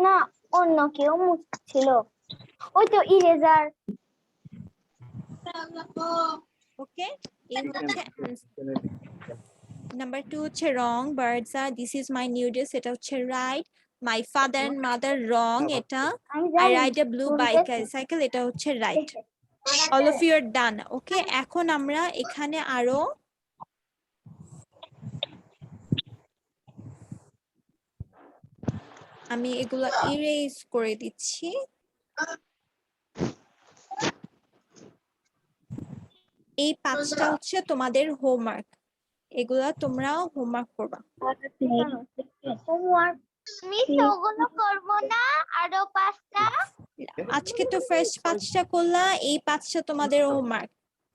Speaker 2: না ও
Speaker 6: অন্য কেউ মুছছিল ওই তো ইরেজার
Speaker 1: ওকে এই হচ্ছে নাম্বার 2 হচ্ছে রং বার্ডস আর this is my new dress এটা হচ্ছে right my father and mother রং এটা
Speaker 6: আমি
Speaker 1: আই
Speaker 6: জানি
Speaker 1: রাইড এ ব্লু সাইকেল এটা হচ্ছে right all of you are done okay এখন আমরা এখানে আরো আমি এগুলো ইরেজ করে দিচ্ছি এই 5টা হচ্ছে তোমাদের হোমওয়ার্ক এগুলা তোমরা হোমওয়ার্ক করবা
Speaker 6: হোমওয়ার্ক মিস ওগুলো করব না আরো 5টা
Speaker 1: আজকে তো ফার্স্ট 5টা করলা এই 5টা তোমাদের হোমওয়ার্ক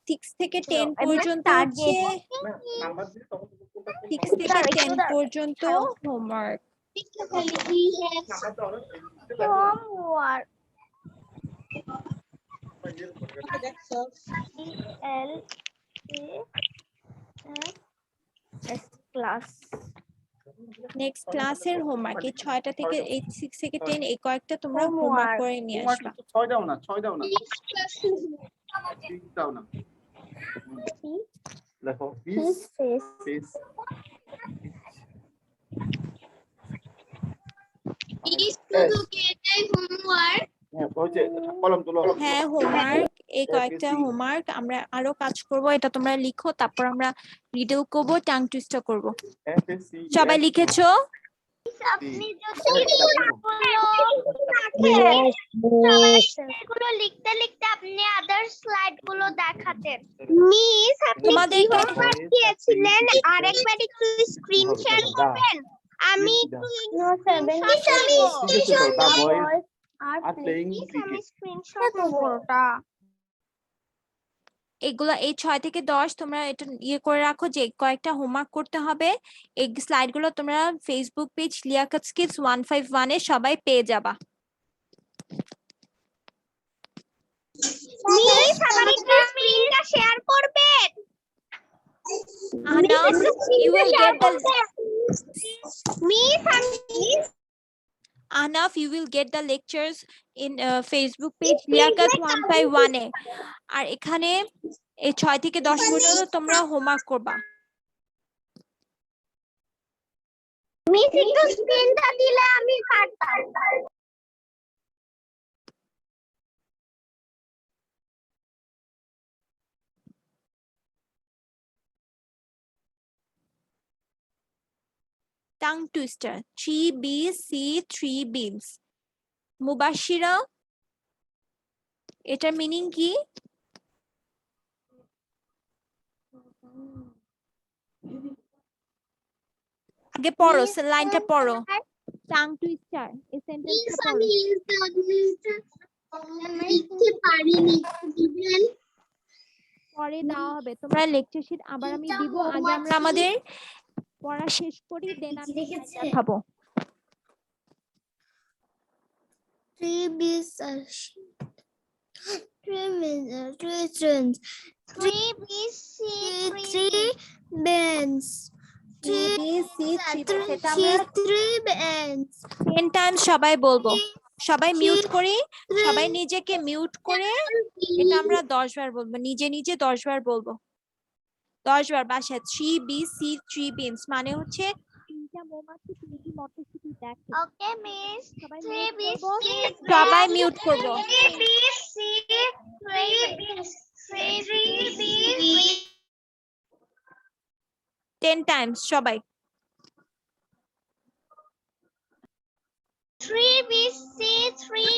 Speaker 1: 6 থেকে 10 পর্যন্ত হচ্ছে 6 থেকে 10 পর্যন্ত homework
Speaker 6: homework L S class
Speaker 1: next ক্লাসের হোমওয়ার্ক এই 6টা থেকে 6 থেকে 10 এই কয়েকটা তোমরা হোমওয়ার্ক করে নিয়ে আসবা
Speaker 4: 6 দাও না 6 দাও না 6 দাও না লেখো
Speaker 6: হিজ ফেস
Speaker 4: ফেস হ্যাঁ হচ্ছে কলম তুলো
Speaker 1: হ্যাঁ হোমওয়ার্ক এই কয়েকটা হোমওয়ার্ক আমরা আরো কাজ করব এটা তোমরা লিখো তারপর আমরা রিডেল করব টাং টুইস্টার করব
Speaker 4: এফএসসি
Speaker 1: সবাই লিখেছো
Speaker 6: আপনি যদি এগুলো লিখতে লিখতে আপনি আদার স্লাইড গুলো দেখাতেন মিস আপনি
Speaker 1: তোমাদেরকে
Speaker 6: দিয়েছিলেন আরেকবার একটু স্ক্রিন শেয়ার করবেন আমি
Speaker 4: আর প্লেইং ক্রিকেট
Speaker 6: স্ক্রিনশট করবটা
Speaker 1: এগুলা এই 6 থেকে 10 তোমরা এটা ইয়ে করে রাখো যে কয়েকটা হোমওয়ার্ক করতে হবে এই স্লাইডগুলো তোমরা ফেসবুক পেজ লিয়াকত স্কিলস 151 এ সবাই পেয়ে যাবা
Speaker 6: মিস আমার স্ক্রিনটা শেয়ার করবেন
Speaker 1: Ahnaf, you will get the Ahnaf, you will get the lectures in Facebook page Liaquat 151 এ আর এখানে এই 6 থেকে 10 পর্যন্ত তোমরা হোমওয়ার্ক করবা
Speaker 6: মিস একটু স্ক্রিনটা দিলে আমি পারতাম
Speaker 1: tongue twister 3BC 3 beans Mubashira এটার মিনিং কি আগে পড়ো লাইনটা পড়ো tongue twister এই সেন্টেন্সটা পড়ো পরে দেওয়া হবে তোমরা লেকচার শিট আবার আমি দিব আগে আমরা আমাদের পড়া শেষ করি দেন আমি দেখাবো
Speaker 6: 3 beans
Speaker 1: 10 টাইমস সবাই বলবো সবাই মিউট করি সবাই নিজেকে মিউট করে এটা আমরা 10 বার বলবো নিজে নিজে 10 বার বলবো 10 বার বাসায় 3BC 3 beans মানে হচ্ছে তিনটা মৌমাছি তিনটি মটরশুঁটি দেখে
Speaker 6: ওকে মিস
Speaker 1: সবাই
Speaker 6: 3BC
Speaker 1: সবাই মিউট করব
Speaker 6: 3BC
Speaker 1: 10 টাইমস সবাই
Speaker 6: 3BC 3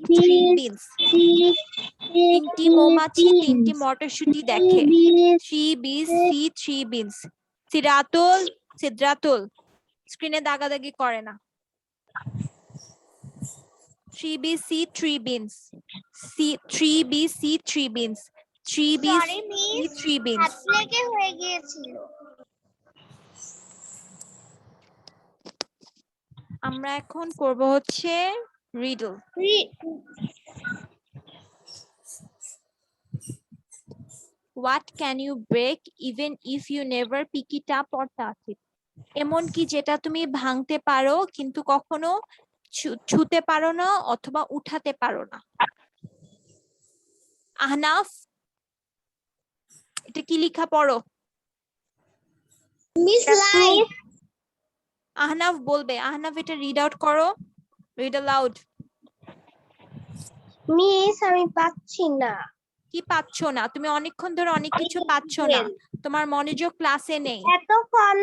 Speaker 1: three beans. তিনটি মৌমাছি তিনটি মটরশুঁটি দেখে। Three bees see three beans. Sidratul স্ক্রিনে দাগাদাগি করে না। Three bees see three beans. Three bees see three beans. Three bees
Speaker 2: Sorry,
Speaker 1: see
Speaker 2: miss.
Speaker 1: three beans.
Speaker 2: হাত লেগে হয়ে গিয়েছিল।
Speaker 1: আমরা এখন করব হচ্ছে riddle. What can you break even if you never pick it up or touch it? এমন কি যেটা তুমি ভাঙতে পারো কিন্তু কখনো ছুঁতে পারো না অথবা উঠাতে পারো না? আহনাফ, এটা কি লেখা পড়ো?
Speaker 2: Miss life.
Speaker 1: আহনাফ বলবে। আহনাফ এটা রিড আউট করো, রিড অ্যালাউড।
Speaker 2: মিস আমি পাচ্ছি না।
Speaker 1: কি পাচ্ছ না? তুমি অনেকক্ষণ ধরে অনেক কিছু পাচ্ছ না, তোমার মনোযোগ ক্লাসে নেই।
Speaker 2: এতক্ষণ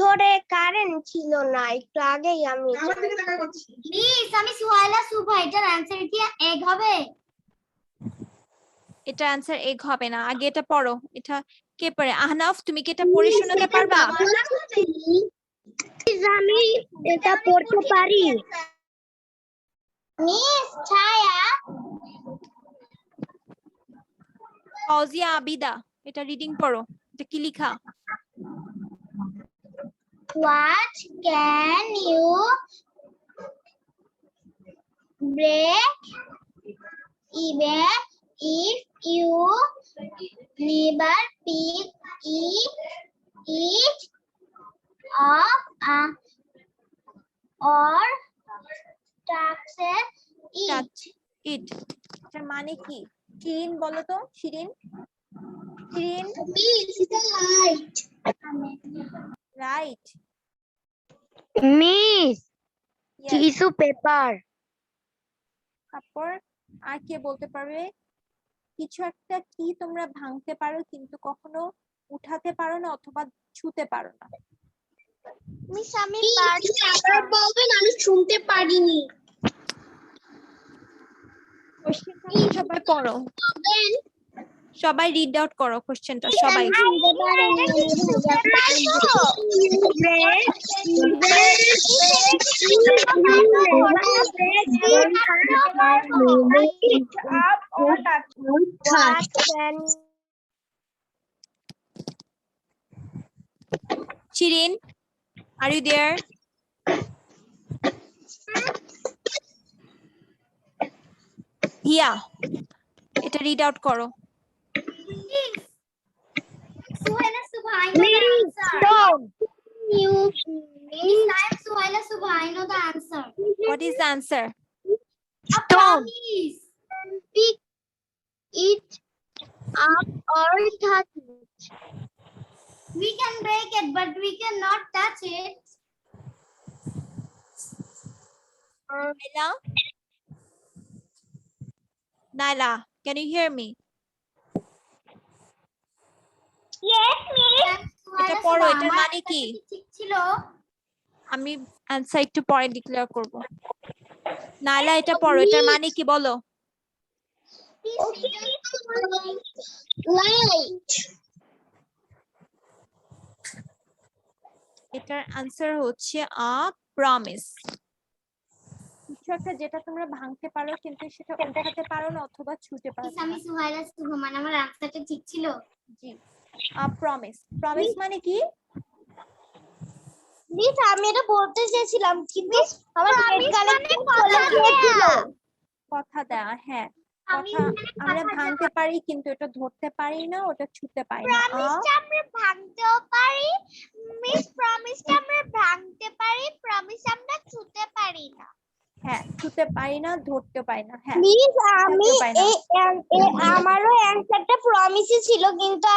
Speaker 2: ধরে কারেন্ট ছিল না, একটু আগেই আমি
Speaker 3: আমার দিকে তাকায় বলছি।
Speaker 6: মিস আমি সুহাইলা সুভা, এটার অ্যানসার কি এগ হবে?
Speaker 1: এটা অ্যানসার এগ হবে না, আগে এটা পড়ো। এটা কে পড়ে? আহনাফ তুমি কি এটা পড়ে শোনাতে পারবা?
Speaker 2: আমি এটা পড়তে পারি। মিস ছায়া।
Speaker 1: ফৌজিয়া আবিদা এটা রিডিং পড়ো, এটা কি লেখা?
Speaker 2: What can you break even if you never pick it up or touch it?
Speaker 1: Touch it, এটার মানে কি? শিরিন বলো তো, Shirin. Shirin
Speaker 2: Means the light.
Speaker 1: Right.
Speaker 7: Miss, tissue paper.
Speaker 1: তারপর আর কে বলতে পারবে? কিছু একটা কি তোমরা ভাঙতে পারো কিন্তু কখনো উঠাতে পারো না অথবা ছুঁতে পারো না?
Speaker 2: মিস আমি পারি। আবার বলবেন, আমি শুনতে পারিনি।
Speaker 1: কোশ্চেনটা সবাই পড়ো, সবাই রিড আউট করো কোশ্চেনটা সবাই। Shirin, are you there? হিয়া, এটা রিড আউট করো।
Speaker 6: সুহাইলা Subha, I know the answer. Miss I am Suhaila Subha, I know the answer.
Speaker 1: What is the answer?
Speaker 6: A promise.
Speaker 2: Pick it up or touch it.
Speaker 6: We can break it, but we cannot touch it.
Speaker 1: Naila? Naila, can you hear me?
Speaker 2: Yes, miss.
Speaker 1: এটা পড়ো, এটার মানে কি?
Speaker 6: ঠিক ছিল।
Speaker 1: আমি answer একটু পরে ডিক্লেয়ার করব। নাইলা এটা পড়ো, এটার মানে কি বলো?
Speaker 2: Light.
Speaker 1: এটার অ্যানসার হচ্ছে আ প্রমিস। কিছু একটা যেটা তোমরা ভাঙতে পারো কিন্তু সেটা উঠাতে পারো না অথবা ছুঁতে পারো
Speaker 6: Miss
Speaker 1: না।
Speaker 6: আমি সুহাইলা সুভা, মানে আমার আনসারটা ঠিক ছিল।
Speaker 1: জি, আ প্রমিস। প্রমিস মানে কি?
Speaker 2: মিস আমি এটা বলতে চেয়েছিলাম কিন্তু আমার নেট কানেকশন চলে গিয়েছিল।
Speaker 1: কথা দেয়া, হ্যাঁ।
Speaker 6: আমি
Speaker 1: কথা আমরা ভাঙতে পারি কিন্তু এটা ধরতে পারি না, ওটা ছুঁতে পারি না।
Speaker 2: প্রমিসটা আমরা ভাঙতেও পারি। মিস প্রমিসটা আমরা ভাঙতে পারি, প্রমিস আমরা ছুঁতে পারি না।
Speaker 1: হ্যাঁ, ছুঁতে পারি না, ধরতে পারি না। হ্যাঁ,
Speaker 2: মিস আমি
Speaker 1: পারি না।
Speaker 2: আমারও অ্যানসারটা প্রমিসই ছিল কিন্তু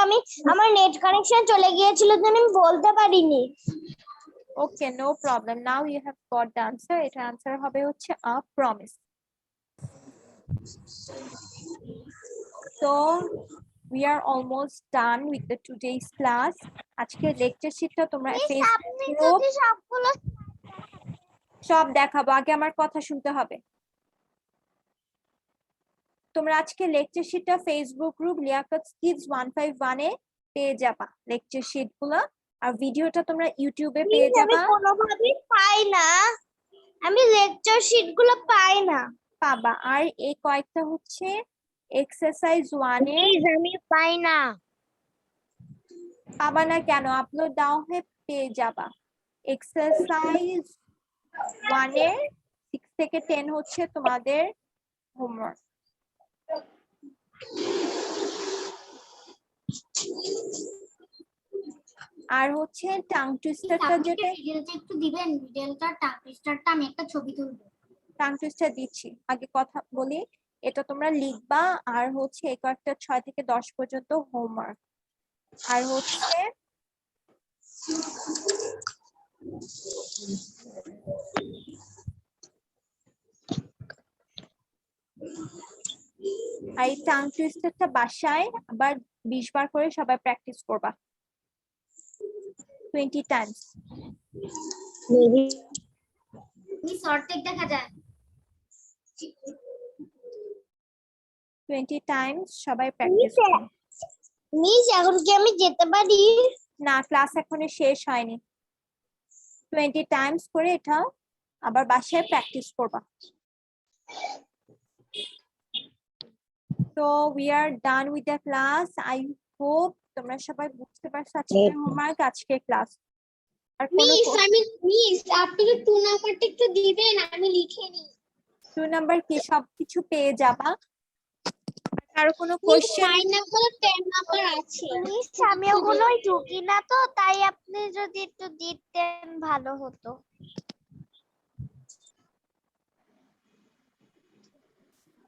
Speaker 2: আমার নেট কানেকশন চলে গিয়েছিল জন্য আমি বলতে পারিনি।
Speaker 1: Okay, no problem. Now you have got the answer. এটা answer হবে হচ্ছে a promise. So we are almost done with the today's class. আজকের লেকচার শিটটা তোমরা
Speaker 2: আপনি
Speaker 1: Facebook
Speaker 2: যদি সবগুলো
Speaker 1: সব দেখাবো, আগে আমার কথা শুনতে হবে। তোমরা আজকে লেকচার শিটটা ফেসবুক গ্রুপ লিয়াকত কিডস 151 এ পেয়ে যাবা লেকচার শিট গুলো, আর ভিডিওটা তোমরা ইউটিউবে পেয়ে
Speaker 2: আমি
Speaker 1: যাবা।
Speaker 2: কোনোভাবেই পাই না, আমি লেকচার শিট গুলো পাই না।
Speaker 1: পাবা। আর এই কয়েকটা হচ্ছে এক্সারসাইজ 1 এ
Speaker 7: Please, আমি পাই না।
Speaker 1: পাবা না কেন, আপলোড দাও হয়ে পেয়ে যাবা। এক্সারসাইজ 1 এর 6 থেকে 10 হচ্ছে তোমাদের হোমওয়ার্ক। আর হচ্ছে টাং টুইস্টারটা যেটা
Speaker 6: ভিডিওটা একটু দিবেন, ভিডিওটা টার্টা আমি একটা ছবি তুলবো।
Speaker 1: টাং টুইস্টার দিচ্ছি, আগে কথা বলি। এটা তোমরা লিখবা, আর হচ্ছে এই কয়েকটা 6 থেকে 10 পর্যন্ত হোমওয়ার্ক। আর হচ্ছে এই টাং টুইস্টারটা বাসায় আবার 20 বার করে সবাই প্র্যাকটিস করবা, 20 টাইমস।
Speaker 6: মিস অর্ধেক দেখা যায়।
Speaker 1: 20 টাইমস সবাই প্র্যাকটিস করো।
Speaker 2: মিস এখন কি আমি যেতে পারি?
Speaker 1: না, ক্লাস এখনো শেষ হয়নি। 20 টাইমস করে এটা আবার বাসায় প্র্যাকটিস করবা। So we are done with the class. I hope তোমরা সবাই বুঝতে পারছো আজকের হোমওয়ার্ক, আজকের ক্লাস। আর কোনো
Speaker 2: মিস আপনি 2 নাম্বারটা একটু দিবেন, আমি লিখে নিই।
Speaker 1: 2 নাম্বার কি সবকিছু পেয়ে যাবা। কারো কোনো কোশ্চেন?
Speaker 2: 9 নাম্বার 10 নাম্বার আছে। মিস আমি ওগুলোই ঢুকি না তো, তাই আপনি যদি একটু দিতেন ভালো হতো।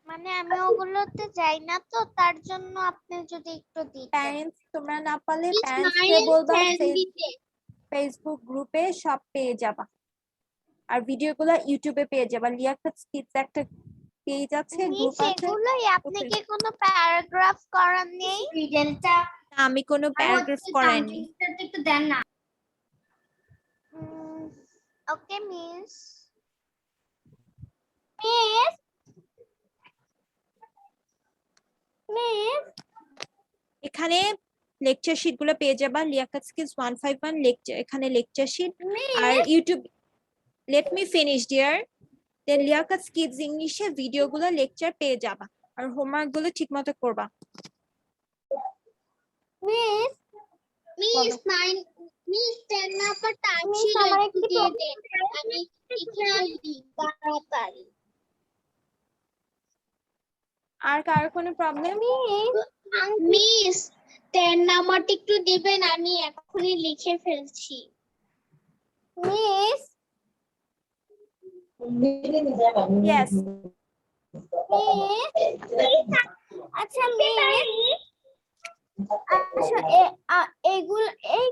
Speaker 2: মানে আমি ওগুলোতে যাই না তো, তার জন্য আপনি যদি একটু দিতেন।
Speaker 1: প্যারেন্টস তোমরা না পারলে প্যারেন্টসকে বলবা, ফেসবুক গ্রুপে সব পেয়ে যাবা। আর ভিডিওগুলো ইউটিউবে পেয়ে যাবা। লিয়াকত কিডস একটা পেজ আছে, গ্রুপ আছে।
Speaker 2: সেগুলোই আপনি কি কোনো প্যারাগ্রাফ করার নেই?
Speaker 6: ভিডিওটা
Speaker 1: আমি কোনো প্যারাগ্রাফ করাইনি।
Speaker 6: একটু দেন না।
Speaker 2: Okay miss. মিস মিস
Speaker 1: এখানে লেকচার শিট গুলো পেয়ে যাবা, লিয়াকত কিডস 151 লেকচার, এখানে লেকচার শিট। আর YouTube, let me finish dear. Then Liaquat kids ইংলিশে ভিডিও গুলো লেকচার পেয়ে যাবা, আর হোমওয়ার্ক গুলো ঠিকমতো করবা।
Speaker 2: মিস
Speaker 1: বলো।
Speaker 2: 10 নাম্বারটা ছিল, একটু দিয়ে দেন, আমি লিখে আনি তাড়াতাড়ি।
Speaker 1: আর কার কোনো প্রবলেম?
Speaker 2: মিস 10 নাম্বারটা একটু দিবেন, আমি এখনই লিখে ফেলছি। Miss
Speaker 1: yes.
Speaker 2: আচ্ছা মিস, আচ্ছা এইগুলো, এই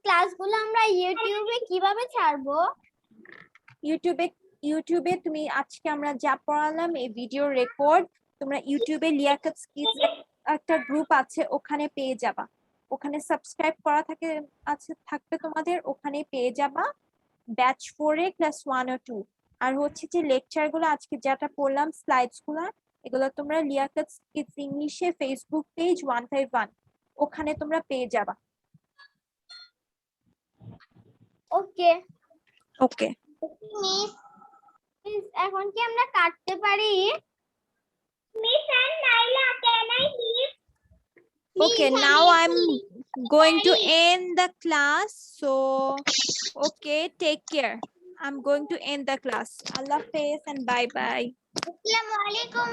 Speaker 2: ক্লাসগুলো আমরা ইউটিউবে কিভাবে ছাড়বো?
Speaker 1: ইউটিউবে তুমি আজকে আমরা যা পড়ালাম এই ভিডিও রেকর্ড তোমরা ইউটিউবে লিয়াকত কিডস একটা গ্রুপ আছে, ওখানে পেয়ে যাবা। ওখানে সাবস্ক্রাইব করা থাকবে তোমাদের, ওখানে পেয়ে যাবা। ব্যাচ 4 এ ক্লাস 1 ও 2। আর হচ্ছে যে লেকচার গুলো আজকে যেটা পড়লাম স্লাইডস গুলো, এগুলো তোমরা লিয়াকত কিডস ইংলিশে ফেসবুক পেজ 151 ওখানে তোমরা পেয়ে যাবা।
Speaker 2: ওকে
Speaker 1: ওকে।
Speaker 2: মিস এখন কি আমরা কাটতে পারি? Miss and Naila can I leave?
Speaker 1: Okay, now I'm going to end the class. So, okay, take care. I'm going to end the class. Allah Hafiz and bye bye.
Speaker 2: আসসালামু আলাইকুম।